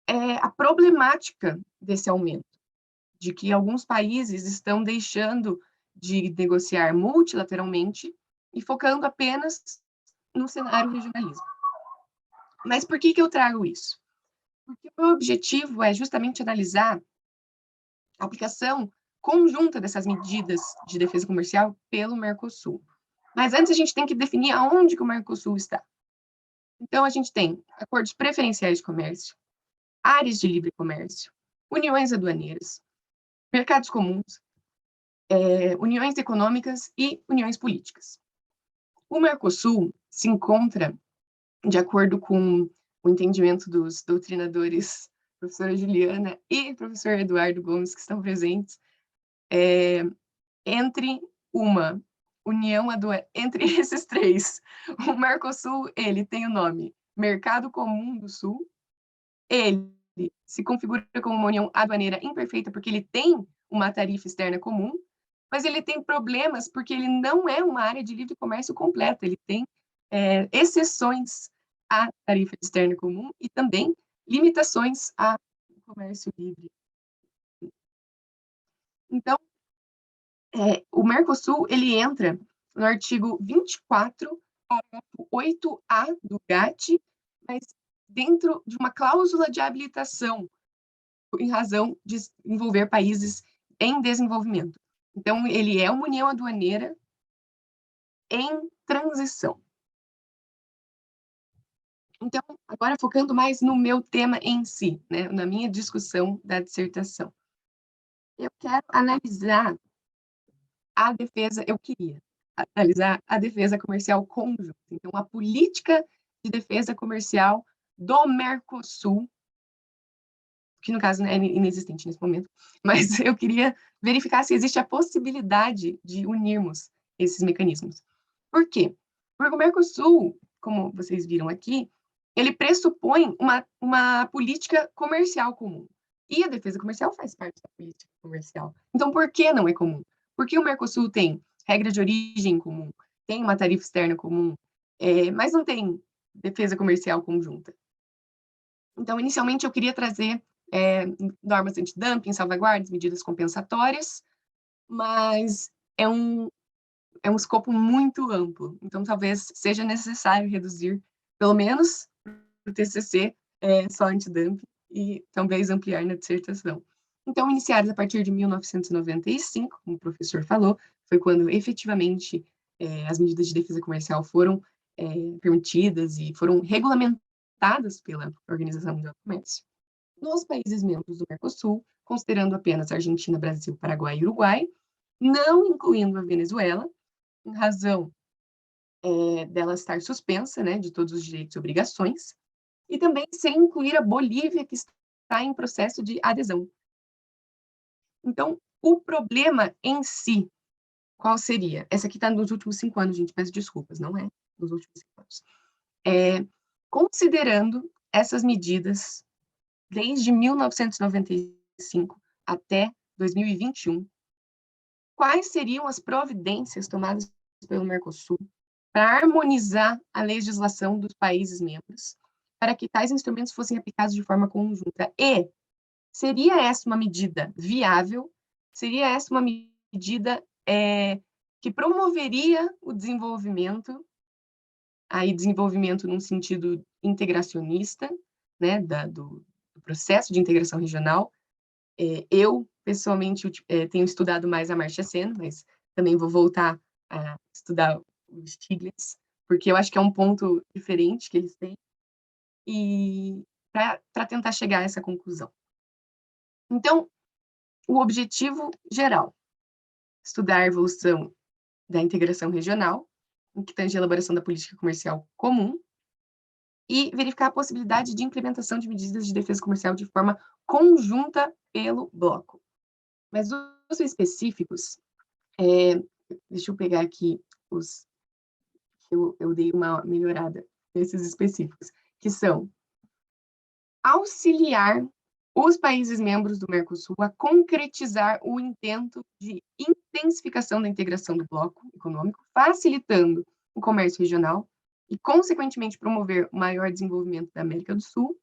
a problemática desse aumento, de que alguns países estão deixando de negociar multilateralmente e focando apenas no cenário regionalismo. Mas por que eu trago isso? Porque o meu objetivo é justamente analisar a aplicação conjunta dessas medidas de defesa comercial pelo Mercosul. Mas antes a gente tem que definir aonde que o Mercosul está. Então, a gente tem acordos preferenciais de comércio, áreas de livre comércio, uniões aduaneiras, mercados comuns, uniões econômicas e uniões políticas. O Mercosul se encontra, de acordo com o entendimento dos doutrinadores, professora Juliana e professor Eduardo Gomes, que estão presentes, entre uma união aduaneira, entre esses três, o Mercosul, ele tem o nome Mercado Comum do Sul, ele se configura como uma união aduaneira imperfeita porque ele tem uma tarifa externa comum, mas ele tem problemas porque ele não é uma área de livre comércio completa, ele tem exceções à tarifa externa comum e também limitações ao comércio livre. Então, o Mercosul, ele entra no artigo 24, parágrafo 8A do GATT, mas dentro de uma cláusula de habilitação, em razão de envolver países em desenvolvimento. Então, ele é uma união aduaneira em transição. Então, agora focando mais no meu tema em si, né, na minha discussão da dissertação. Eu quero analisar a defesa, eu queria analisar a defesa comercial conjunta. Então, a política de defesa comercial do Mercosul, que no caso é inexistente nesse momento, mas eu queria verificar se existe a possibilidade de unirmos esses mecanismos. Por quê? Porque o Mercosul, como vocês viram aqui, ele pressupõe uma política comercial comum. E a defesa comercial faz parte da política comercial. Então, por que não é comum? Porque o Mercosul tem regra de origem comum, tem uma tarifa externa comum, mas não tem defesa comercial conjunta. Então, inicialmente, eu queria trazer normas antidumping, salvaguardas, medidas compensatórias, mas é um escopo muito amplo. Então, talvez seja necessário reduzir, pelo menos, o TCC só antidumping e talvez ampliar na dissertação. Então, iniciadas a partir de 1995, como o professor falou, foi quando efetivamente as medidas de defesa comercial foram permitidas e foram regulamentadas pela Organização Mundial do Comércio. Nos países membros do Mercosul, considerando apenas Argentina, Brasil, Paraguai e Uruguai, não incluindo a Venezuela, em razão dela estar suspensa, né, de todos os direitos e obrigações, e também sem incluir a Bolívia, que está em processo de adesão. Então, o problema em si, qual seria? Essa aqui está nos últimos 5 anos, gente, peço desculpas, não é nos últimos 5 anos. Considerando essas medidas desde 1995 até 2021, quais seriam as providências tomadas pelo Mercosul para harmonizar a legislação dos países membros, para que tais instrumentos fossem aplicados de forma conjunta? E seria essa uma medida viável? Seria essa uma medida que promoveria o desenvolvimento, aí desenvolvimento num sentido integracionista, né, do processo de integração regional? Eu, pessoalmente, tenho estudado mais a Amartya Sen, mas também vou voltar a estudar o Stiglitz, porque eu acho que é um ponto diferente que eles têm, e para tentar chegar a essa conclusão. Então, o objetivo geral, estudar a evolução da integração regional, em que tange a elaboração da política comercial comum, e verificar a possibilidade de implementação de medidas de defesa comercial de forma conjunta pelo bloco. Mas os específicos, deixa eu pegar aqui os que eu dei uma melhorada nesses específicos, que são auxiliar os países membros do Mercosul a concretizar o intento de intensificação da integração do bloco econômico, facilitando o comércio regional e, consequentemente, promover o maior desenvolvimento da América do Sul,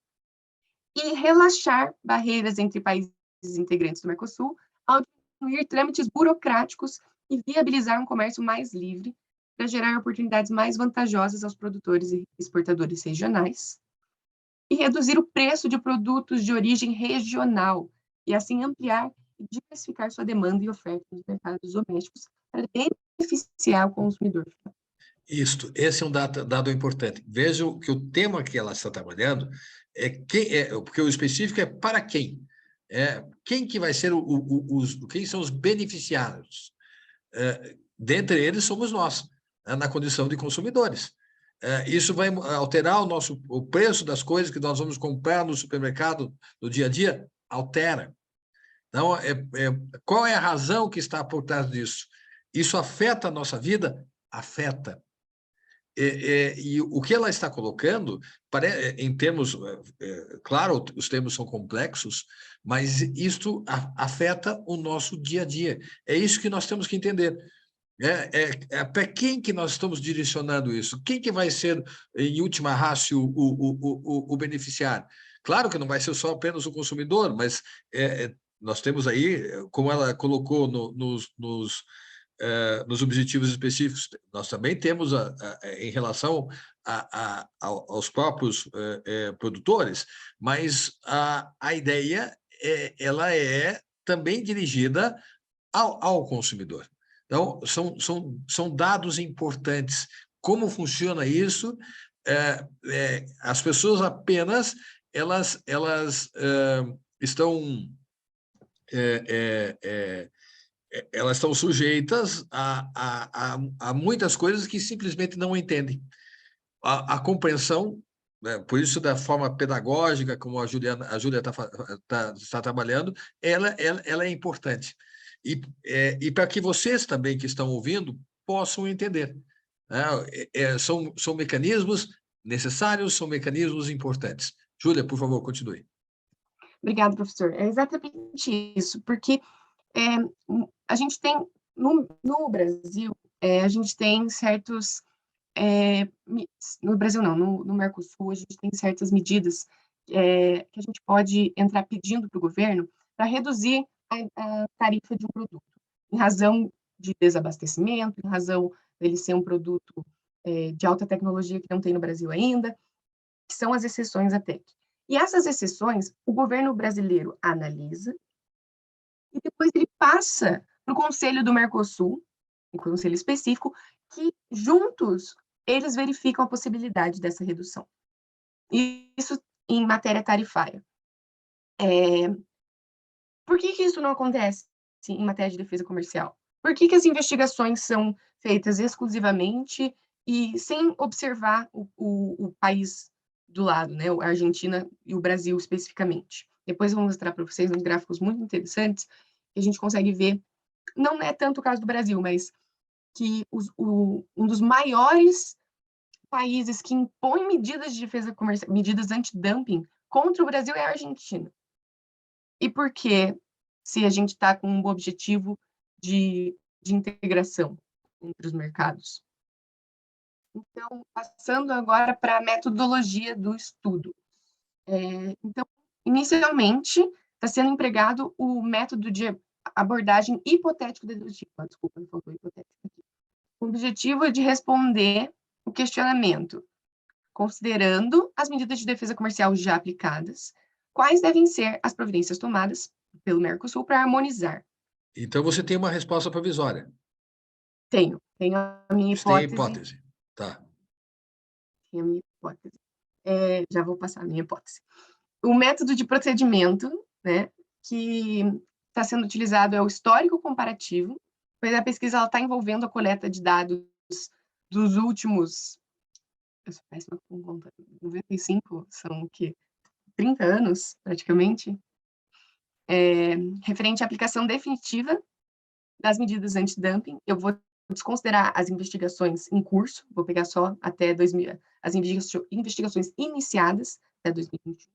e relaxar barreiras entre países integrantes do Mercosul, ao diminuir trâmites burocráticos e viabilizar um comércio mais livre, para gerar oportunidades mais vantajosas aos produtores e exportadores regionais, e reduzir o preço de produtos de origem regional, e assim ampliar e diversificar sua demanda e oferta nos mercados domésticos para beneficiar o consumidor. Esse é um dado importante. Veja que o tema que ela está trabalhando porque o específico é para quem? Quem que vai ser quem são os beneficiários? Dentre eles somos nós, na condição de consumidores. Isso vai alterar o preço das coisas que nós vamos comprar no supermercado no dia a dia? Altera. Então, qual é a razão que está por trás disso? Isso afeta a nossa vida? Afeta. E o que ela está colocando, em termos, claro, os termos são complexos, mas isto afeta o nosso dia a dia. É isso que nós temos que entender. Para quem que nós estamos direcionando isso? Quem que vai ser, em última ratio, o beneficiário? Claro que não vai ser só apenas o consumidor, mas nós temos aí, como ela colocou nos objetivos específicos, nós também temos, em relação aos próprios produtores, mas a ideia ela é também dirigida ao consumidor. Então, são dados importantes. Como funciona isso? As pessoas apenas elas estão elas estão sujeitas a muitas coisas que simplesmente não entendem. A compreensão, né, por isso, da forma pedagógica, como a Júlia está trabalhando, ela é importante. E para que vocês também que estão ouvindo possam entender. Né? São mecanismos necessários, são mecanismos importantes. Júlia, por favor, continue. Obrigada, professor. É exatamente isso, porque a gente tem, no Brasil, a gente tem certos, no Brasil não, no Mercosul, a gente tem certas medidas que a gente pode entrar pedindo para o governo para reduzir a tarifa de um produto, em razão de desabastecimento, em razão dele ser um produto de alta tecnologia que não tem no Brasil ainda, que são as exceções à TEC. E essas exceções, o governo brasileiro analisa e depois ele passa para o Conselho do Mercosul, um conselho específico, que juntos eles verificam a possibilidade dessa redução. Isso em matéria tarifária. Por que isso não acontece em matéria de defesa comercial? Por que as investigações são feitas exclusivamente e sem observar o país do lado, né? A Argentina e o Brasil especificamente? Depois eu vou mostrar para vocês uns gráficos muito interessantes que a gente consegue ver, não é tanto o caso do Brasil, mas que um dos maiores países que impõem medidas de defesa comercial, medidas anti-dumping contra o Brasil é a Argentina. E por quê? Se a gente está com um objetivo de integração entre os mercados. Então, passando agora para a metodologia do estudo. Então, inicialmente, está sendo empregado o método de abordagem hipotético-dedutiva. Desculpa, não faltou hipotético aqui. O objetivo é de responder o questionamento, considerando as medidas de defesa comercial já aplicadas, quais devem ser as providências tomadas pelo Mercosul para harmonizar. Então, você tem uma resposta provisória. Tenho a minha Você tem hipótese. hipótese. Tá. Tenho a minha hipótese. Já vou passar a minha hipótese. O método de procedimento, né, que está sendo utilizado é o histórico comparativo, pois a pesquisa está envolvendo a coleta de dados dos últimos, eu sou péssima com conta, 95, são o quê? 30 anos, praticamente, referente à aplicação definitiva das medidas anti-dumping. Eu vou desconsiderar as investigações em curso, vou pegar só até 2000, as investigações iniciadas até 2021.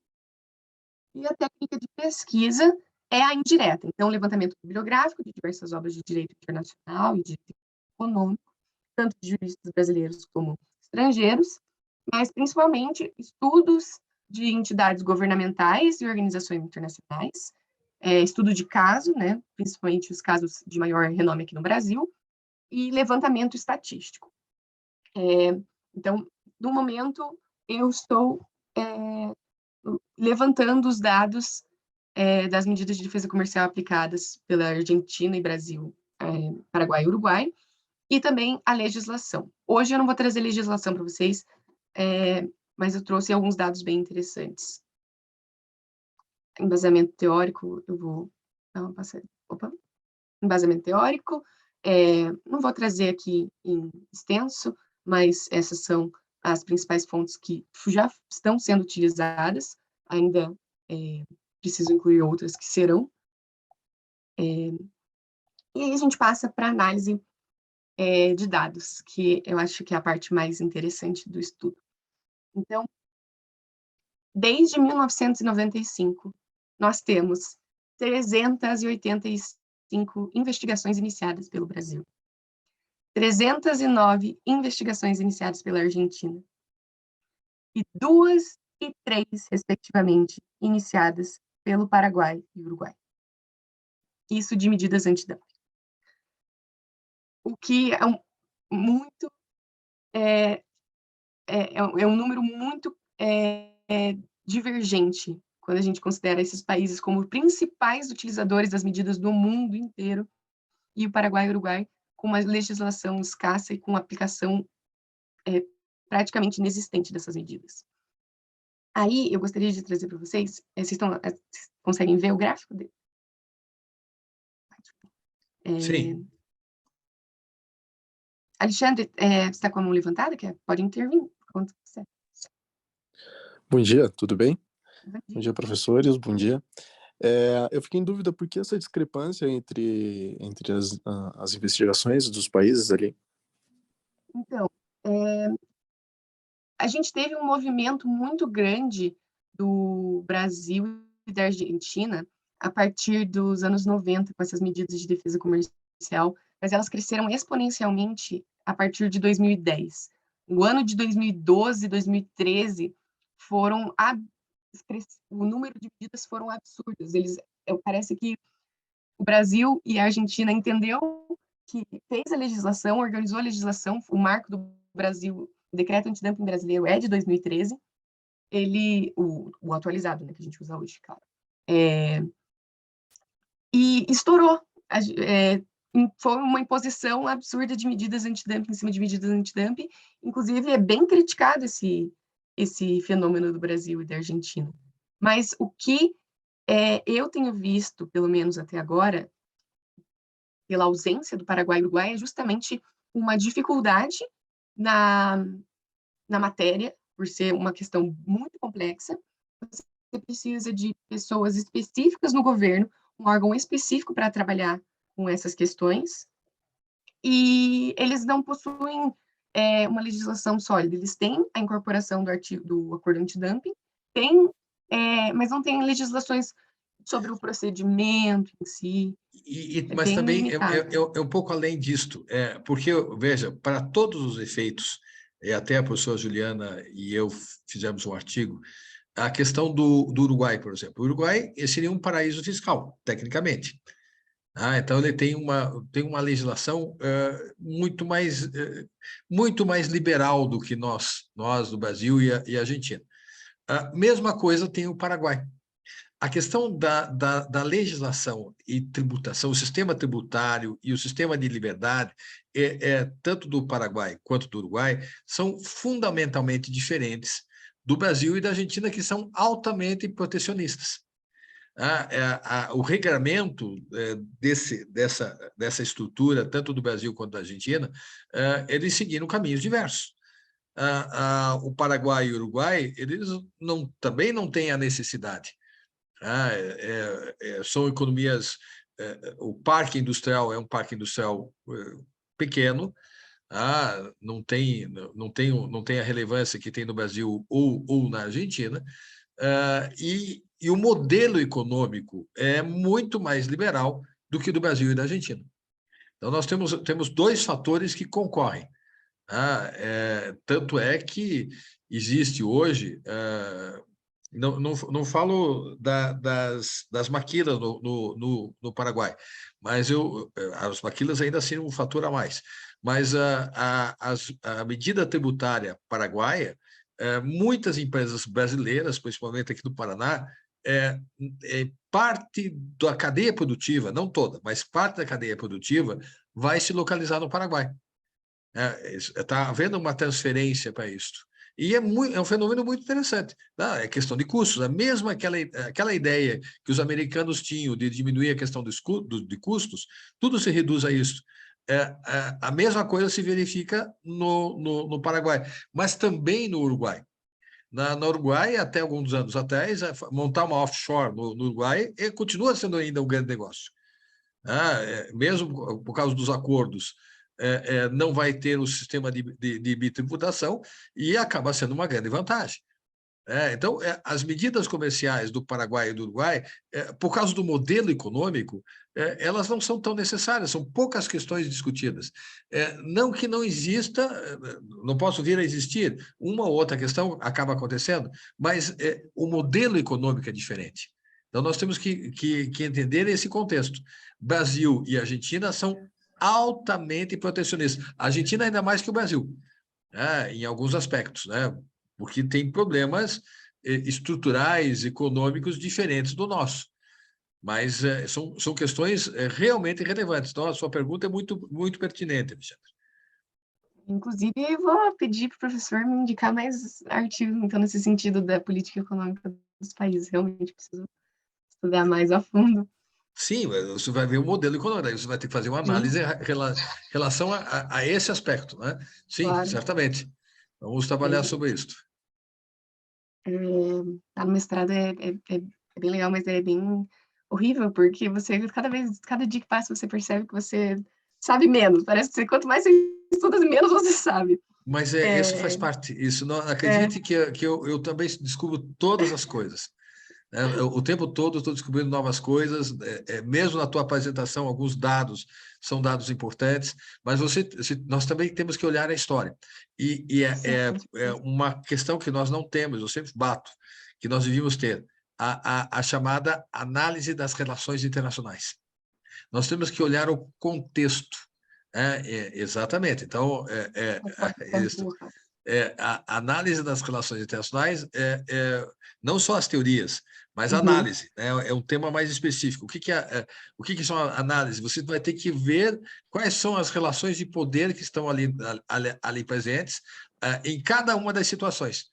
E a técnica de pesquisa é a indireta, então, levantamento bibliográfico de diversas obras de direito internacional e direito econômico, tanto de juristas brasileiros como estrangeiros, mas principalmente estudos de entidades governamentais e organizações internacionais, estudo de caso, né, principalmente os casos de maior renome aqui no Brasil, e levantamento estatístico. Então, no momento, eu estou levantando os dados das medidas de defesa comercial aplicadas pela Argentina e Brasil, Paraguai e Uruguai, e também a legislação. Hoje eu não vou trazer legislação para vocês, mas eu trouxe alguns dados bem interessantes. Embasamento teórico, eu vou dar uma passada. Opa! Embasamento teórico, não vou trazer aqui em extenso, mas essas são as principais fontes que já estão sendo utilizadas, ainda preciso incluir outras que serão. E aí a gente passa para análise de dados, que eu acho que é a parte mais interessante do estudo. Então, desde 1995, nós temos 385 investigações iniciadas pelo Brasil, 309 investigações iniciadas pela Argentina e 2 e 3, respectivamente, iniciadas pelo Paraguai e Uruguai. Isso de medidas antidumping. O que é muito é um número muito divergente quando a gente considera esses países como principais utilizadores das medidas do mundo inteiro e o Paraguai e o Uruguai com uma legislação escassa e com aplicação praticamente inexistente dessas medidas. Aí, eu gostaria de trazer para vocês, vocês conseguem ver o gráfico dele? Sim. Alexandre, você está com a mão levantada? Pode intervir quando quiser. Bom dia, tudo bem? Bom dia, professores, bom dia. Eu fiquei em dúvida por que essa discrepância entre as investigações dos países ali. Então, a gente teve um movimento muito grande do Brasil e da Argentina a partir dos anos 90, com essas medidas de defesa comercial, mas elas cresceram exponencialmente a partir de 2010. No ano de 2012, 2013, o número de medidas foram absurdos. Parece que o Brasil e a Argentina entendeu que fez a legislação, organizou a legislação, o marco do Brasil, o decreto antidumping brasileiro é de 2013, o atualizado, né, que a gente usa hoje, claro. E estourou. Foi uma imposição absurda de medidas antidumping em cima de medidas antidumping. Inclusive, é bem criticado esse fenômeno do Brasil e da Argentina. Mas o que eu tenho visto, pelo menos até agora, pela ausência do Paraguai e Uruguai, é justamente uma dificuldade na matéria, por ser uma questão muito complexa. Você precisa de pessoas específicas no governo, um órgão específico para trabalhar com essas questões, e eles não possuem uma legislação sólida. Eles têm a incorporação do acordo antidumping, mas não têm legislações sobre o procedimento em si. Mas também é um pouco além disto, porque, veja, para todos os efeitos, até a professora Juliana e eu fizemos um artigo, a questão do Uruguai, por exemplo. O Uruguai seria um paraíso fiscal, tecnicamente. Então, ele tem uma legislação muito mais liberal do que nós do Brasil e a Argentina. A mesma coisa tem o Paraguai. A questão da legislação e tributação, o sistema tributário e o sistema de liberdade, tanto do Paraguai quanto do Uruguai, são fundamentalmente diferentes do Brasil e da Argentina, que são altamente protecionistas. O regramento dessa estrutura, tanto do Brasil quanto da Argentina, eles seguiram caminhos diversos. O Paraguai e o Uruguai, eles também não têm a necessidade. São economias. O parque industrial é um parque industrial pequeno, não tem a relevância que tem no Brasil ou na Argentina, e o modelo econômico é muito mais liberal do que do Brasil e da Argentina. Então, nós temos dois fatores que concorrem. Tanto é que existe hoje, não falo das maquilas no Paraguai, mas as maquilas ainda seriam um fator a mais. Mas a medida tributária paraguaia, muitas empresas brasileiras, principalmente aqui do Paraná, parte da cadeia produtiva, não toda, mas parte da cadeia produtiva vai se localizar no Paraguai. Está havendo uma transferência para isso. E é um fenômeno muito interessante. É questão de custos. A mesma aquela ideia que os americanos tinham de diminuir a questão de custos, tudo se reduz a isso. A mesma coisa se verifica no Paraguai, mas também no Uruguai. No Uruguai, até alguns anos atrás, montar uma offshore no Uruguai continua sendo ainda um grande negócio. Mesmo por causa dos acordos, não vai ter o sistema de bitributação e acaba sendo uma grande vantagem. Então, as medidas comerciais do Paraguai e do Uruguai, por causa do modelo econômico, elas não são tão necessárias, são poucas questões discutidas. Não que não exista, não posso vir a existir, uma ou outra questão acaba acontecendo, mas o modelo econômico é diferente. Então, nós temos que entender esse contexto. Brasil e Argentina são altamente protecionistas. A Argentina ainda mais que o Brasil, em alguns aspectos, porque tem problemas estruturais, econômicos diferentes do nosso. Mas são questões realmente relevantes. Então, a sua pergunta é muito, muito pertinente, Alexandre. Inclusive, eu vou pedir para o professor me indicar mais artigos, então, nesse sentido da política econômica dos países. Realmente preciso estudar mais a fundo. Sim, você vai ver o modelo econômico, você vai ter que fazer uma análise em relação a esse aspecto, né? Sim, Claro. certamente. Vamos trabalhar sobre isso. Tá no mestrado é bem legal, mas é bem horrível, porque você, cada dia que passa, você percebe que você sabe menos. Parece que quanto mais você estuda, menos você sabe. Mas isso faz parte. Isso, não acredite que eu também descubro todas as coisas. O tempo todo eu estou descobrindo novas coisas, mesmo na tua apresentação, alguns dados são dados importantes, mas nós também temos que olhar a história. E é uma questão que nós não temos, eu sempre bato, que nós devíamos ter, a chamada análise das relações internacionais. Nós temos que olhar o contexto. Exatamente. Então, a análise das relações internacionais não só as teorias, mas a análise, né? É um tema mais específico. O que são a análise? Você vai ter que ver quais são as relações de poder que estão ali presentes em cada uma das situações.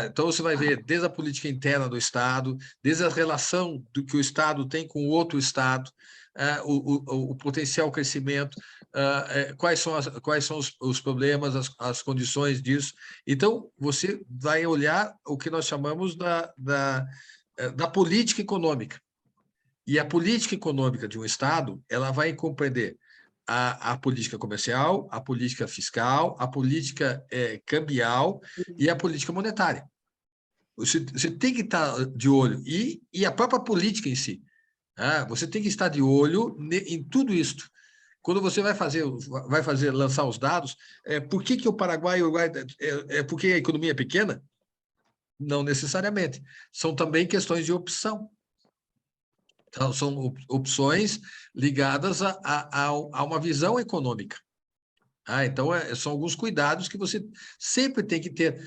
Então, você vai ver desde a política interna do Estado, desde a relação que o Estado tem com o outro Estado, o potencial crescimento, quais são os problemas, as condições disso. Então, você vai olhar o que nós chamamos da política econômica. E a política econômica de um Estado, ela vai compreender a política comercial, a política fiscal, a política cambial e a política monetária. Você tem que estar de olho, e a própria política em si. Você tem que estar de olho em tudo isso. Quando você vai lançar os dados, por que o Paraguai e o Uruguai... porque a economia é pequena? Não necessariamente. São também questões de opção. Então, são opções ligadas a uma visão econômica. Então, são alguns cuidados que você sempre tem que ter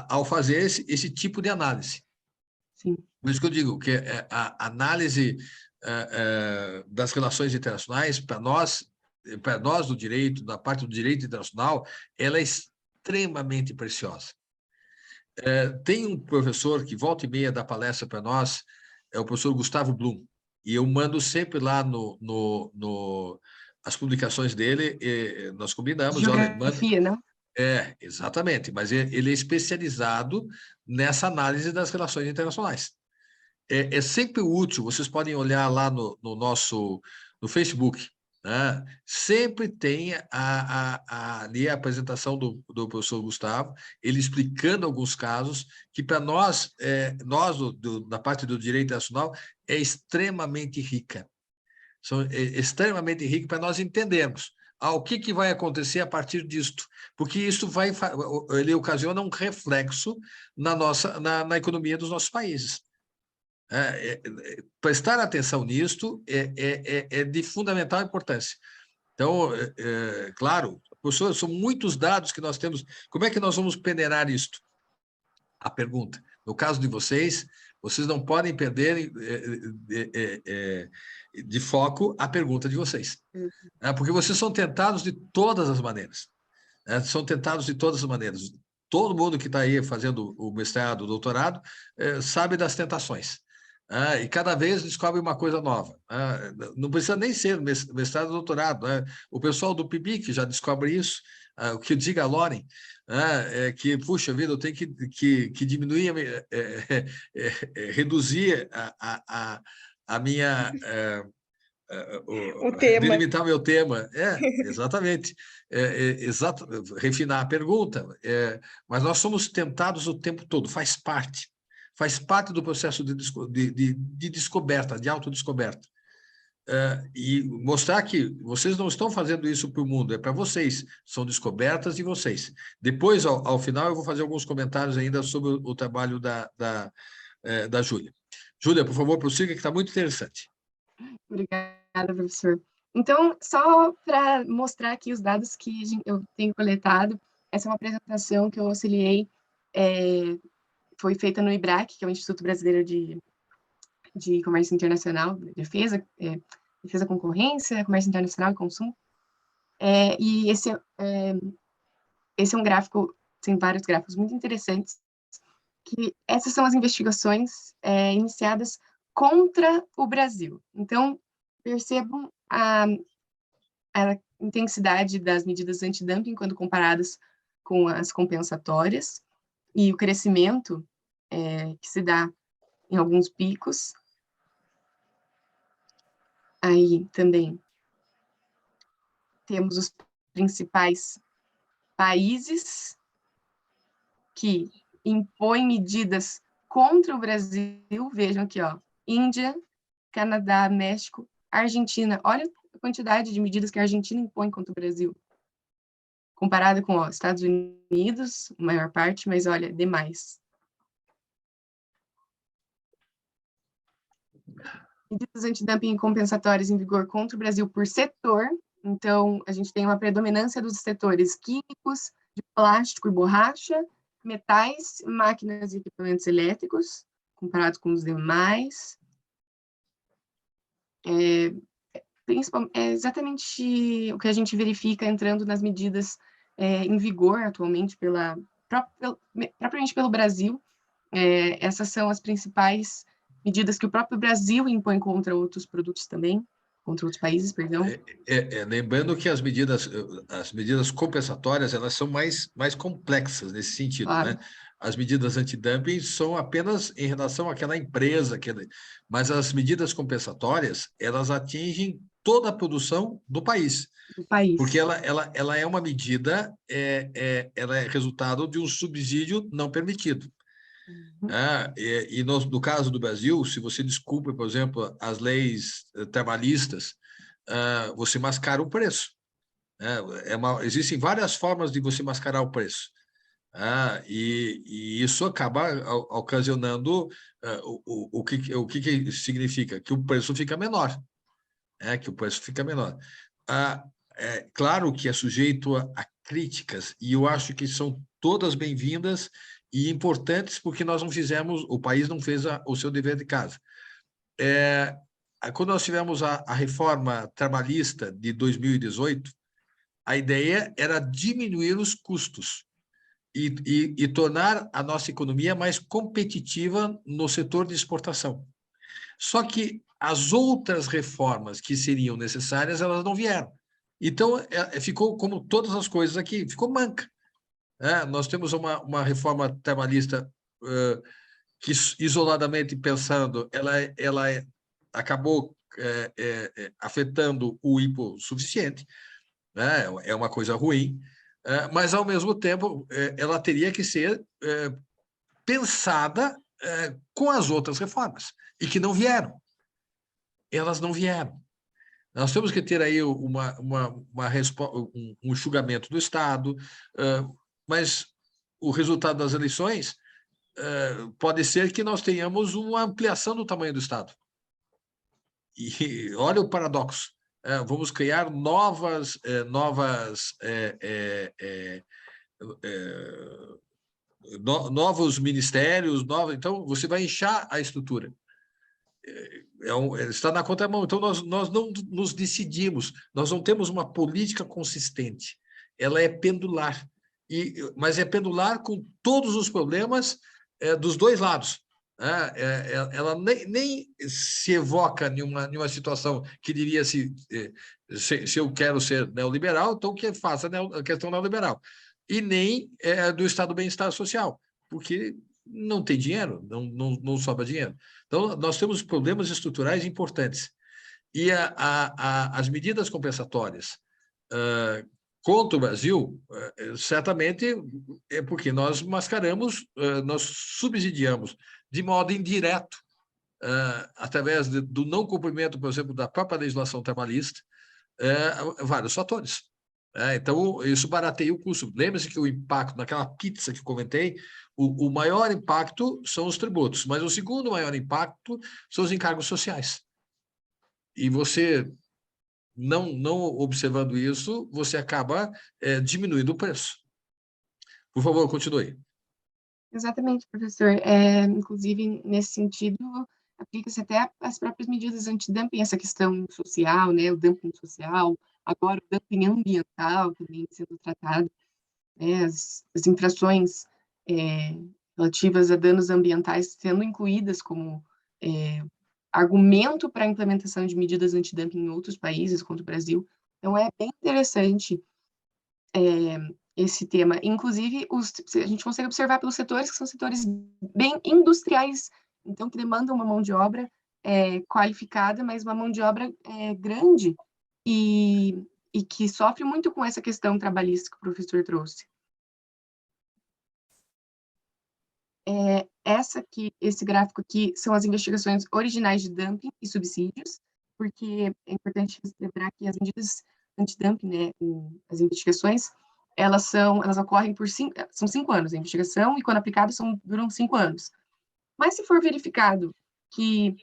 ao fazer esse tipo de análise. Sim. Por isso que eu digo que a análise das relações internacionais, para nós do direito, da parte do direito internacional, ela é extremamente preciosa. Tem um professor que volta e meia dá palestra para nós, é o professor Gustavo Blum, e eu mando sempre lá as publicações dele, nós combinamos. Geografia, não? Exatamente, mas ele é especializado nessa análise das relações internacionais. É sempre útil, vocês podem olhar lá no Facebook, né? Sempre tem ali a apresentação do professor Gustavo, ele explicando alguns casos que, para nós da parte do direito internacional, é extremamente rica. São extremamente ricos para nós entendermos o que vai acontecer a partir disto, porque isso ele ocasiona um reflexo na economia dos nossos países. Prestar atenção nisto é de fundamental importância. Então, claro, professor, são muitos dados que nós temos. Como é que nós vamos peneirar isto? A pergunta. No caso de vocês não podem perder de foco a pergunta de vocês. Porque vocês são tentados de todas as maneiras. São tentados de todas as maneiras. Todo mundo que está aí fazendo o mestrado, o doutorado, sabe das tentações. E cada vez descobre uma coisa nova. Não precisa nem ser mestrado ou doutorado. O pessoal do PIBIC já descobre isso. O que diga a Loren, que, puxa vida, eu tenho que diminuir, reduzir a minha O tema. delimitar meu tema. Exatamente. Refinar a pergunta. Mas nós somos tentados o tempo todo, faz parte do processo de descoberta, de autodescoberta. E mostrar que vocês não estão fazendo isso para o mundo, é para vocês, são descobertas de vocês. Depois, ao final, eu vou fazer alguns comentários ainda sobre o trabalho da Júlia. Júlia, por favor, prossiga, que está muito interessante. Obrigada, professor. Então, só para mostrar aqui os dados que eu tenho coletado, essa é uma apresentação que eu auxiliei, foi feita no IBRAC, que é o Instituto Brasileiro de Comércio Internacional, Defesa, Concorrência, Comércio Internacional e Consumo. E esse é um gráfico, tem vários gráficos muito interessantes, que essas são as investigações iniciadas contra o Brasil. Então, percebam a intensidade das medidas antidumping quando comparadas com as compensatórias e o crescimento que se dá em alguns picos. Aí também temos os principais países que impõem medidas contra o Brasil. Vejam aqui, ó, Índia, Canadá, México, Argentina. Olha a quantidade de medidas que a Argentina impõe contra o Brasil. Comparada com Estados Unidos, a maior parte, mas olha, demais. Medidas antidumping compensatórias em vigor contra o Brasil por setor. Então, a gente tem uma predominância dos setores químicos, de plástico e borracha, metais, máquinas e equipamentos elétricos, comparado com os demais. É exatamente o que a gente verifica entrando nas medidas em vigor atualmente, propriamente pelo Brasil. Essas são as principais medidas que o próprio Brasil impõe contra outros produtos também, contra outros países, perdão. Lembrando que as medidas compensatórias, elas são mais complexas nesse sentido, claro, né? As medidas antidumping são apenas em relação àquela empresa, mas as medidas compensatórias, elas atingem toda a produção do país. Porque ela é uma medida, ela é resultado de um subsídio não permitido. E no caso do Brasil, se você descumpre, por exemplo, as leis trabalhistas, você mascara o preço. Existem várias formas de você mascarar o preço. E isso acaba ocasionando o que significa? Que o preço fica menor. Que o preço fica menor. É claro que é sujeito a críticas, e eu acho que são todas bem-vindas e importantes, porque o país não fez o seu dever de casa. Quando nós tivemos a reforma trabalhista de 2018, a ideia era diminuir os custos e tornar a nossa economia mais competitiva no setor de exportação. Só que as outras reformas que seriam necessárias, elas não vieram. Então, ficou como todas as coisas aqui, ficou manca. Nós temos uma reforma trabalhista que, isoladamente pensando, ela acabou afetando o hipossuficiente, né? É uma coisa ruim, mas, ao mesmo tempo, ela teria que ser pensada com as outras reformas, e que não vieram. Elas não vieram. Nós temos que ter aí um enxugamento do Estado, mas o resultado das eleições pode ser que nós tenhamos uma ampliação do tamanho do Estado. E olha o paradoxo. Vamos criar novos ministérios, então você vai inchar a estrutura. Está na contramão. Então, nós não nos decidimos, nós não temos uma política consistente. Ela é pendular, mas é pendular com todos os problemas dos dois lados. Ela nem se evoca em uma situação que diria se eu quero ser neoliberal, então que faça a questão neoliberal. E nem do estado do bem-estar social, porque não tem dinheiro, não sobra dinheiro. Então, nós temos problemas estruturais importantes. E as medidas compensatórias contra o Brasil, certamente é porque nós mascaramos, nós subsidiamos de modo indireto, através do não cumprimento, por exemplo, da própria legislação trabalhista, vários fatores. Então, isso barateia o custo. Lembre-se que o impacto, naquela pizza que comentei, o maior impacto são os tributos, mas o segundo maior impacto são os encargos sociais. E você, não observando isso, você acaba diminuindo o preço. Por favor, continue. Exatamente, professor. Inclusive, nesse sentido, aplica-se até as próprias medidas antidumping, essa questão social, né, o dumping social, agora o dumping ambiental também sendo tratado, né, as infrações relativas a danos ambientais sendo incluídas como argumento para a implementação de medidas antidumping em outros países, contra o Brasil. Então, é bem interessante esse tema. Inclusive, a gente consegue observar pelos setores que são setores bem industriais, então, que demandam uma mão de obra qualificada, mas uma mão de obra grande e que sofre muito com essa questão trabalhista que o professor trouxe. Esse gráfico aqui são as investigações originais de dumping e subsídios, porque é importante lembrar que as medidas antidumping, né, as investigações, elas ocorrem são 5 anos a investigação, e quando aplicadas duram 5 anos. Mas se for verificado que,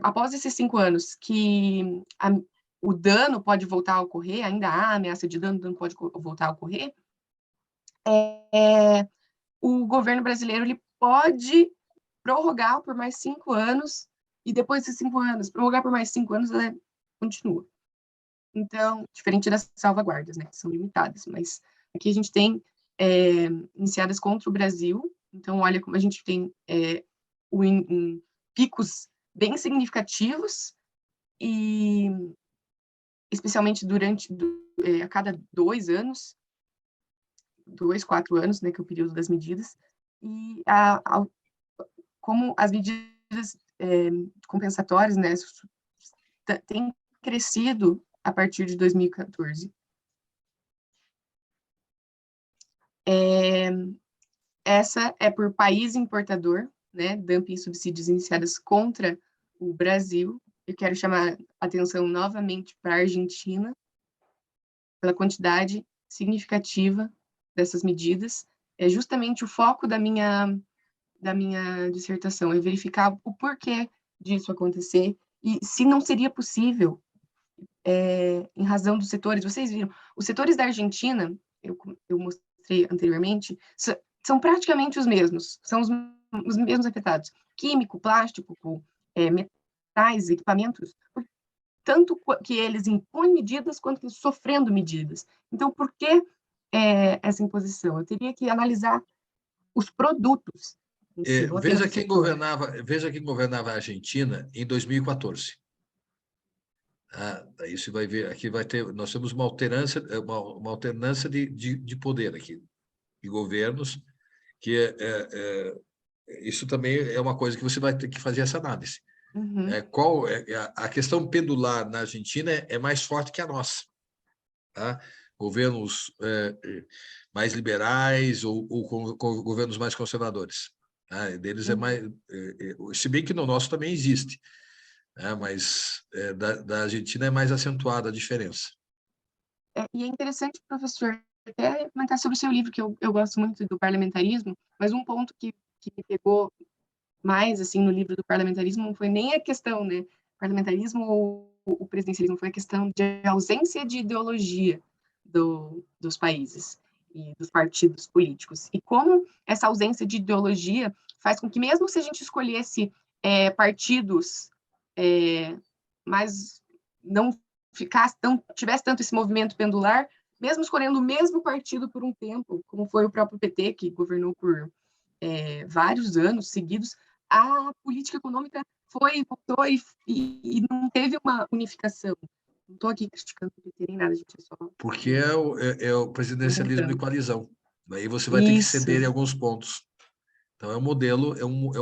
após esses 5 anos, que o dano pode voltar a ocorrer, ainda há ameaça de dano, o dano pode voltar a ocorrer, o governo brasileiro ele pode prorrogar por mais 5 anos, e depois desses 5 anos, prorrogar por mais 5 anos, ela continua. Então, diferente das salvaguardas, né, que são limitadas, mas aqui a gente tem iniciadas contra o Brasil, então olha como a gente tem picos bem significativos, e especialmente a cada 2 anos, 2, 4 anos, né, que é o período das medidas, e como as medidas compensatórias, né, têm crescido a partir de 2014. Essa é por país importador, né, dumping e subsídios iniciadas contra o Brasil. Eu quero chamar a atenção novamente para a Argentina, pela quantidade significativa dessas medidas. É justamente o foco da minha dissertação, é verificar o porquê disso acontecer e se não seria possível, em razão dos setores. Vocês viram, os setores da Argentina, eu mostrei anteriormente, são praticamente os mesmos, são os mesmos afetados. Químico, plástico, metais, equipamentos, tanto que eles impõem medidas, quanto que sofrendo medidas. Então, por que essa imposição? Eu teria que analisar os produtos. Veja quem governava a Argentina em 2014. Aí você vai ver, aqui nós temos uma alternância de poder aqui, de governos, que isso também é uma coisa que você vai ter que fazer essa análise. Uhum. A questão pendular na Argentina é mais forte que a nossa. Tá? Governos mais liberais ou com governos mais conservadores. Deles é mais, se bem que no nosso também existe, mas da Argentina é mais acentuada a diferença. E é interessante, professor, até comentar sobre o seu livro, que eu gosto muito do parlamentarismo, mas um ponto que me pegou mais assim no livro do parlamentarismo não foi nem a questão, né, parlamentarismo ou o presidencialismo, foi a questão de ausência de ideologia dos países e dos partidos políticos. E como essa ausência de ideologia faz com que, mesmo se a gente escolhesse partidos mas não tivesse tanto esse movimento pendular, mesmo escolhendo o mesmo partido por um tempo, como foi o próprio PT, que governou por vários anos seguidos, a política econômica voltou e não teve uma unificação. Não estou aqui criticando o PT nem nada, gente, é só... Porque é o presidencialismo de coalizão. Aí você vai ter que ceder em alguns pontos. Então, é um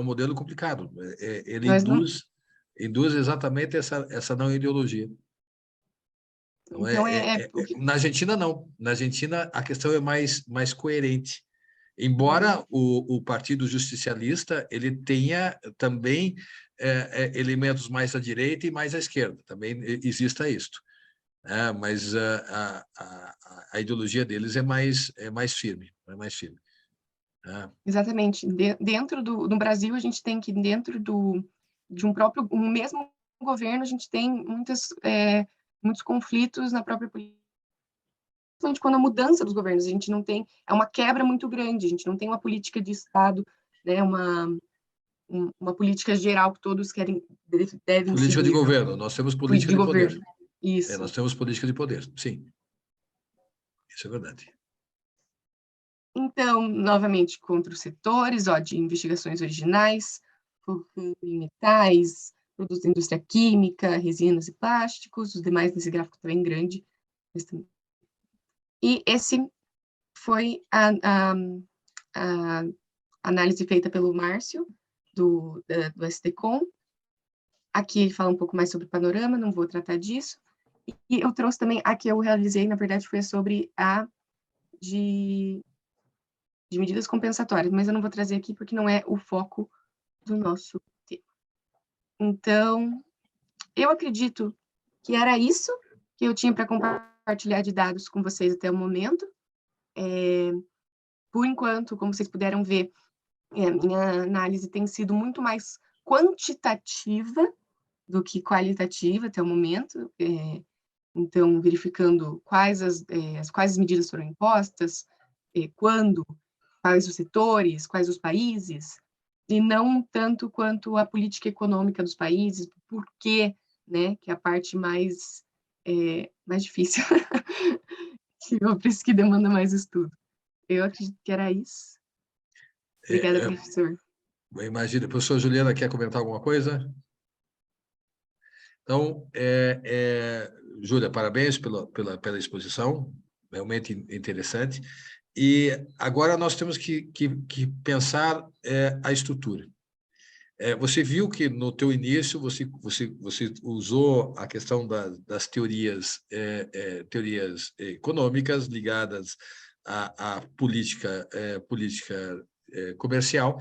modelo complicado. Ele induz induz exatamente essa não ideologia. Então, na Argentina, não. Na Argentina, a questão é mais coerente. Embora o Partido Justicialista ele tenha também elementos mais à direita e mais à esquerda, também exista isto. Mas a ideologia deles é mais firme. É mais firme. Exatamente. Dentro no Brasil, a gente tem que, dentro de um mesmo governo, a gente tem muitos conflitos na própria política. Principalmente quando a mudança dos governos, a gente não tem, é uma quebra muito grande, a gente não tem uma política de Estado, né, uma política geral que todos devem política seguir. de governo, nós temos política de poder. Governo. Isso. Nós temos política de poder, sim. Isso é verdade. Então, novamente, contra os setores de investigações originais, focando em metais, produtos da indústria química, resinas e plásticos, os demais nesse gráfico também grande. E esse foi a análise feita pelo Márcio, do STCOM. Aqui ele fala um pouco mais sobre o panorama, não vou tratar disso. E eu trouxe também, a que eu realizei, na verdade, foi sobre de medidas compensatórias, mas eu não vou trazer aqui porque não é o foco do nosso tema. Então, eu acredito que era isso que eu tinha para compartilhar de dados com vocês até o momento. Por enquanto, como vocês puderam ver, minha análise tem sido muito mais quantitativa do que qualitativa até o momento. Então, verificando quais as medidas foram impostas, quando, quais os setores, quais os países, e não tanto quanto a política econômica dos países, por quê, né, que é a parte mais difícil, por isso que demanda mais estudo. Eu acredito que era isso. Obrigada, professor. Imagina, a professora Juliana quer comentar alguma coisa? Então, Júlia, parabéns pela exposição, realmente interessante. E agora nós temos que pensar a estrutura. Você viu que no teu início você usou a questão das teorias econômicas ligadas à política comercial.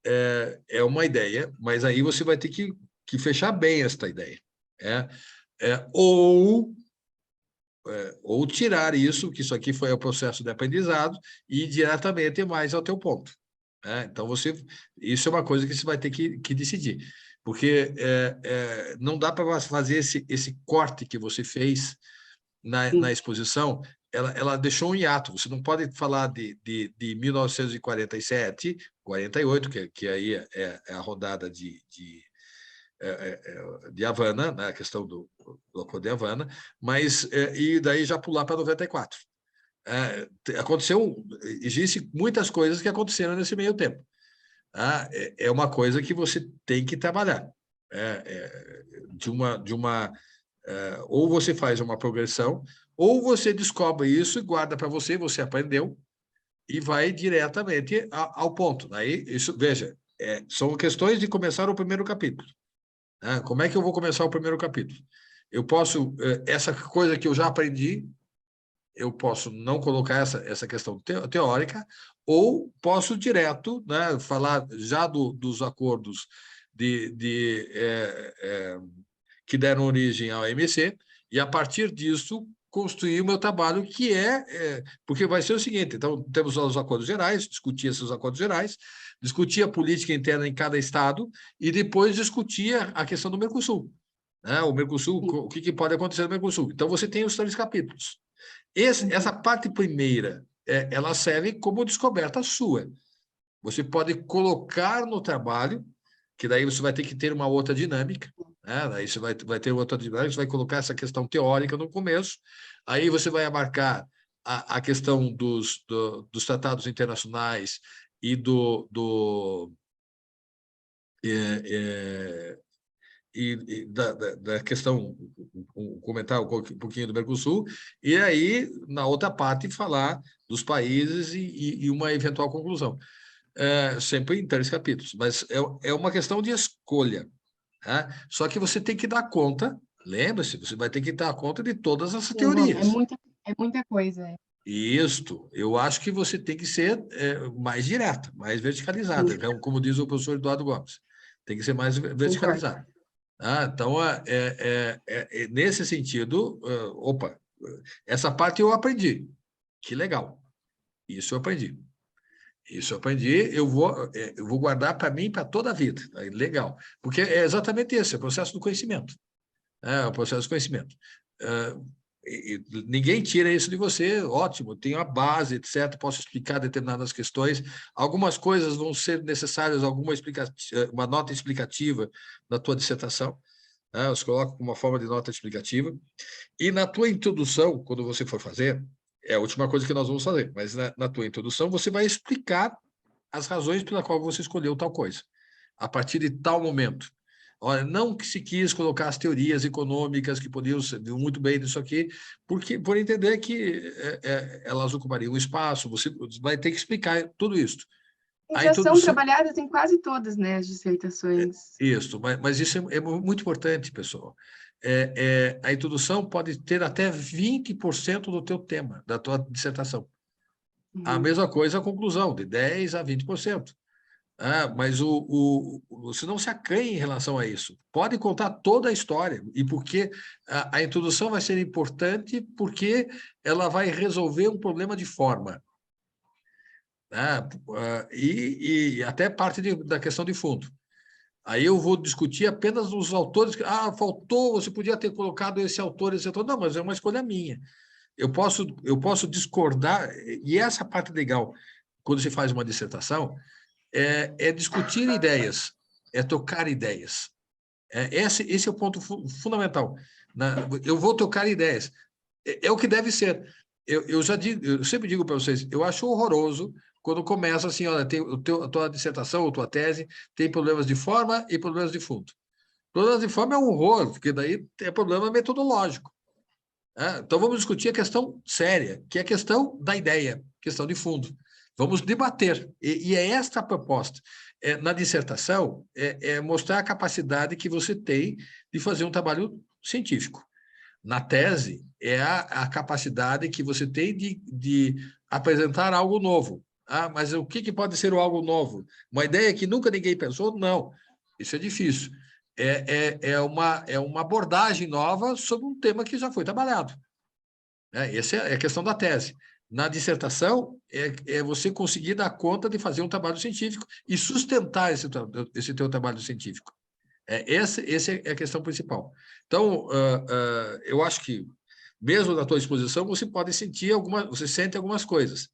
É uma ideia, mas aí você vai ter que fechar bem esta ideia. Ou tirar isso, que isso aqui foi o processo de aprendizado, e ir diretamente mais ao teu ponto. Então, isso é uma coisa que você vai ter que decidir, porque não dá para fazer esse corte que você fez na exposição, ela deixou um hiato. Você não pode falar de 1947, 48, que aí é a rodada de Havana, né, a questão do Acordo de Havana, mas e daí já pular para 94. Existem muitas coisas que aconteceram nesse meio tempo. É uma coisa que você tem que trabalhar. Ou você faz uma progressão, ou você descobre isso e guarda para você, você aprendeu, e vai diretamente ao ponto. Daí, veja, são questões de começar o primeiro capítulo. Como é que eu vou começar o primeiro capítulo? Eu posso, essa coisa que eu já aprendi, eu posso não colocar essa questão teórica, ou posso direto, né, falar já dos acordos que deram origem ao OMC, e a partir disso construir o meu trabalho, que porque vai ser o seguinte: então temos os acordos gerais, discutir esses acordos gerais, discutir a política interna em cada estado e depois discutir a questão do Mercosul. O Mercosul, o que pode acontecer no Mercosul. Então você tem os 3 capítulos. Essa parte primeira, ela serve como descoberta sua. Você pode colocar no trabalho, que daí você vai ter que ter uma outra dinâmica, Daí você vai ter outra dinâmica, você vai colocar essa questão teórica no começo, aí você vai abarcar a questão dos tratados internacionais e da questão, comentar um pouquinho do Mercosul, e aí, na outra parte, falar dos países e uma eventual conclusão. Sempre em 3 capítulos, mas é uma questão de escolha. Né? Só que você tem que dar conta, lembre-se, você vai ter que dar conta de todas essas Sim, teorias. é muita coisa. Isto, eu acho que você tem que ser mais direta, mais verticalizada, Sim, como diz o professor Eduardo Gomes. Tem que ser mais concordo. verticalizada. Então, nesse sentido, opa, essa parte eu aprendi. Que legal. Isso eu aprendi. Isso eu aprendi, eu vou guardar para mim para toda a vida. Legal. Porque é exatamente esse, é o processo do conhecimento. É o processo do conhecimento. Ninguém tira isso de você, ótimo, tenho a base, etc., posso explicar determinadas questões. Algumas coisas vão ser necessárias, uma nota explicativa na tua dissertação, né? Eu coloco como uma forma de nota explicativa. E na tua introdução, quando você for fazer, é a última coisa que nós vamos fazer, mas na tua introdução você vai explicar as razões pela qual você escolheu tal coisa, a partir de tal momento. Olha, não que se quis colocar as teorias econômicas que podiam ser muito bem disso aqui, porque por entender que elas ocupariam um espaço, você vai ter que explicar tudo isso. E A já são introdução, trabalhadas em quase todas, né, as dissertações. isso, mas isso é muito importante, pessoal. A introdução pode ter até 20% do teu tema, da tua dissertação. A mesma coisa a conclusão, de 10% a 20%. Mas você não se acanhe em relação a isso. Pode contar toda a história, e porque a introdução vai ser importante porque ela vai resolver um problema de forma. E até parte da questão de fundo. Aí eu vou discutir apenas os autores. Faltou, você podia ter colocado esse autor, esse autor. Não, mas é uma escolha minha. Eu posso discordar, e essa parte legal, quando se faz uma dissertação, é discutir ideias, é tocar ideias. Esse é o ponto fundamental. Eu vou tocar ideias. É o que deve ser. Eu sempre digo para vocês, eu acho horroroso quando começa assim, olha, a tua dissertação ou tua tese tem problemas de forma e problemas de fundo. Problemas de forma é um horror, porque daí é problema metodológico. Então vamos discutir a questão séria, que é a questão da ideia, questão de fundo. Vamos debater. E é esta a proposta. Na dissertação, mostrar a capacidade que você tem de fazer um trabalho científico. Na tese, é a capacidade que você tem de apresentar algo novo. Mas o que pode ser o algo novo? Uma ideia que nunca ninguém pensou? Não. Isso é difícil. É uma abordagem nova sobre um tema que já foi trabalhado. Essa é a questão da tese. Na dissertação, é você conseguir dar conta de fazer um trabalho científico e sustentar esse teu trabalho científico. Essa é a questão principal. Então, eu acho que, mesmo na tua exposição, você sente algumas coisas.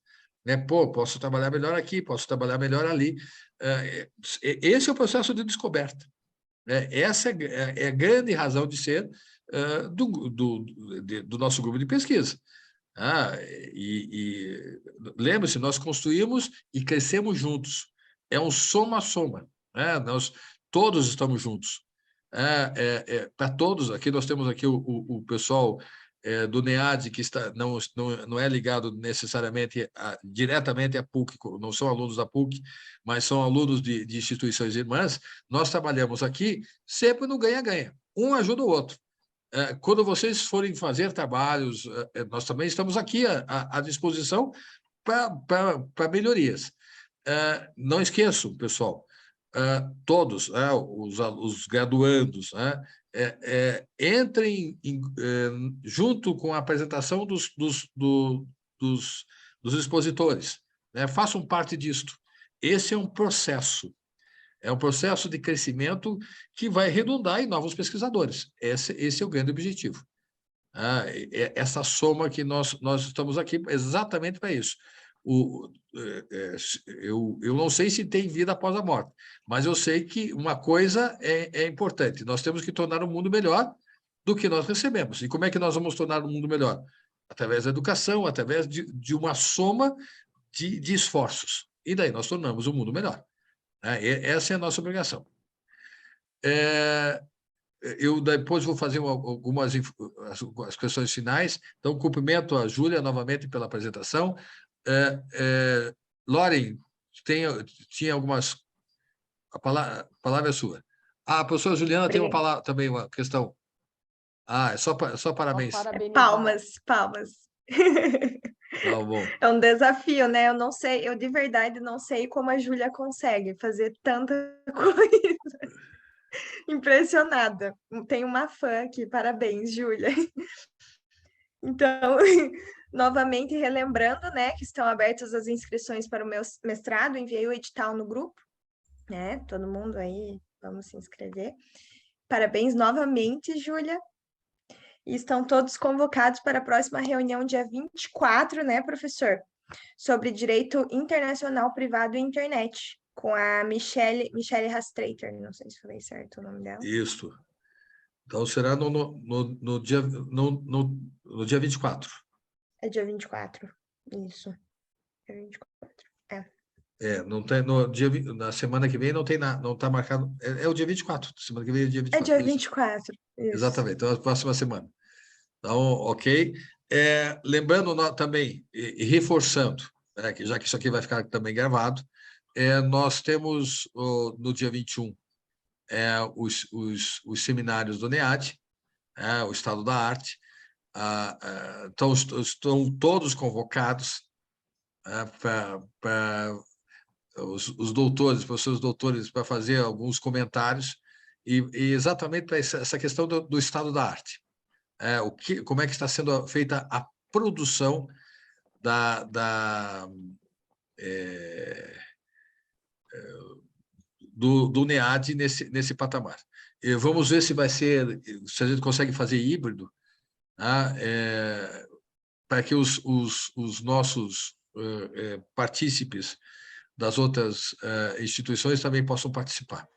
Né? Posso trabalhar melhor aqui, posso trabalhar melhor ali. Esse é o processo de descoberta. Essa é a grande razão de ser do nosso grupo de pesquisa. Lembre-se, nós construímos e crescemos juntos. É um soma-soma. Nós todos estamos juntos. Para todos, aqui nós temos aqui o pessoal do NEAD, que não é ligado necessariamente diretamente à PUC, não são alunos da PUC, mas são alunos de instituições irmãs. Nós trabalhamos aqui sempre no ganha-ganha. Um ajuda o outro. Quando vocês forem fazer trabalhos, nós também estamos aqui à disposição para melhorias. Não esqueçam, pessoal, todos, os graduandos, entrem junto com a apresentação dos expositores, façam parte disto. Esse é um processo. É um processo de crescimento que vai redundar em novos pesquisadores. Esse é o grande objetivo. Essa soma que nós estamos aqui exatamente para isso. Eu não sei se tem vida após a morte, mas eu sei que uma coisa é importante. Nós temos que tornar o mundo melhor do que nós recebemos. E como é que nós vamos tornar o mundo melhor? Através da educação, através de uma soma de esforços. E daí nós tornamos o mundo melhor. Essa é a nossa obrigação. Eu depois vou fazer algumas as questões finais. Então, cumprimento a Júlia novamente pela apresentação. Loren, tinha algumas... A palavra é sua. A professora Juliana tem uma palavra, também uma questão. É só parabéns. Palmas, palmas. Tá bom. É um desafio, né? Eu não sei, eu de verdade não sei como a Júlia consegue fazer tanta coisa. Impressionada. Tem uma fã aqui, parabéns, Júlia. Então, novamente relembrando, né, que estão abertas as inscrições para o meu mestrado, enviei o edital no grupo, né? Todo mundo aí, vamos se inscrever. Parabéns novamente, Júlia. E estão todos convocados para a próxima reunião, dia 24, né, professor? Sobre Direito Internacional Privado e Internet, com a Michelle Rastreiter, não sei se falei certo o nome dela. Isso. Então, será no dia 24. É dia 24, isso. É 24, não tem, na semana que vem não tem nada, não está marcado. É o dia 24. Semana que vem é dia 24. É dia 24, isso. Exatamente, então é a próxima semana. Então, ok. Lembrando também, e reforçando, né, que já que isso aqui vai ficar também gravado, nós temos no dia 21 os seminários do NEAD, o Estado da Arte, então estão todos convocados para os doutores, professores doutores, para fazer alguns comentários, e exatamente para essa questão do Estado da Arte. Como é que está sendo feita a produção do NEAD nesse patamar. E vamos ver se a gente consegue fazer híbrido, para que os nossos partícipes das outras instituições também possam participar.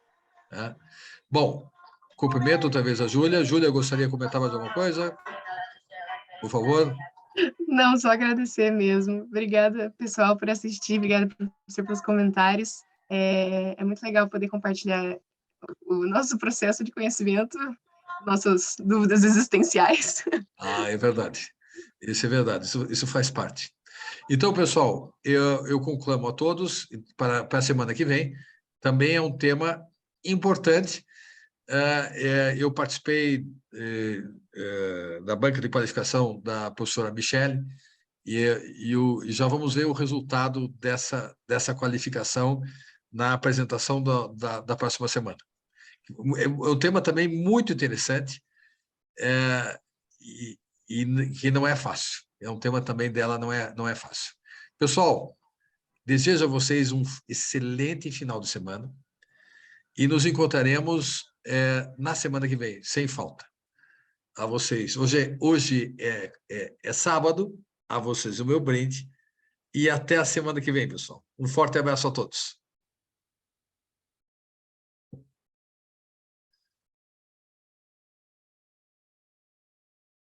Bom, cumprimento outra vez a Júlia. Júlia, gostaria de comentar mais alguma coisa? Por favor. Não, só agradecer mesmo. Obrigada, pessoal, por assistir. Obrigada, professor, pelos comentários. É muito legal poder compartilhar o nosso processo de conhecimento, nossas dúvidas existenciais. É verdade. Isso é verdade. Isso faz parte. Então, pessoal, eu conclamo a todos para a semana que vem. Também é um tema importante. Eu participei da banca de qualificação da professora Michelle e já vamos ver o resultado dessa qualificação na apresentação da próxima semana. É um tema também muito interessante e que não é fácil. É um tema também dela, não é fácil. Pessoal, desejo a vocês um excelente final de semana e nos encontraremos na semana que vem, sem falta. A vocês. Hoje é sábado, a vocês o meu brinde e até a semana que vem, pessoal. Um forte abraço a todos.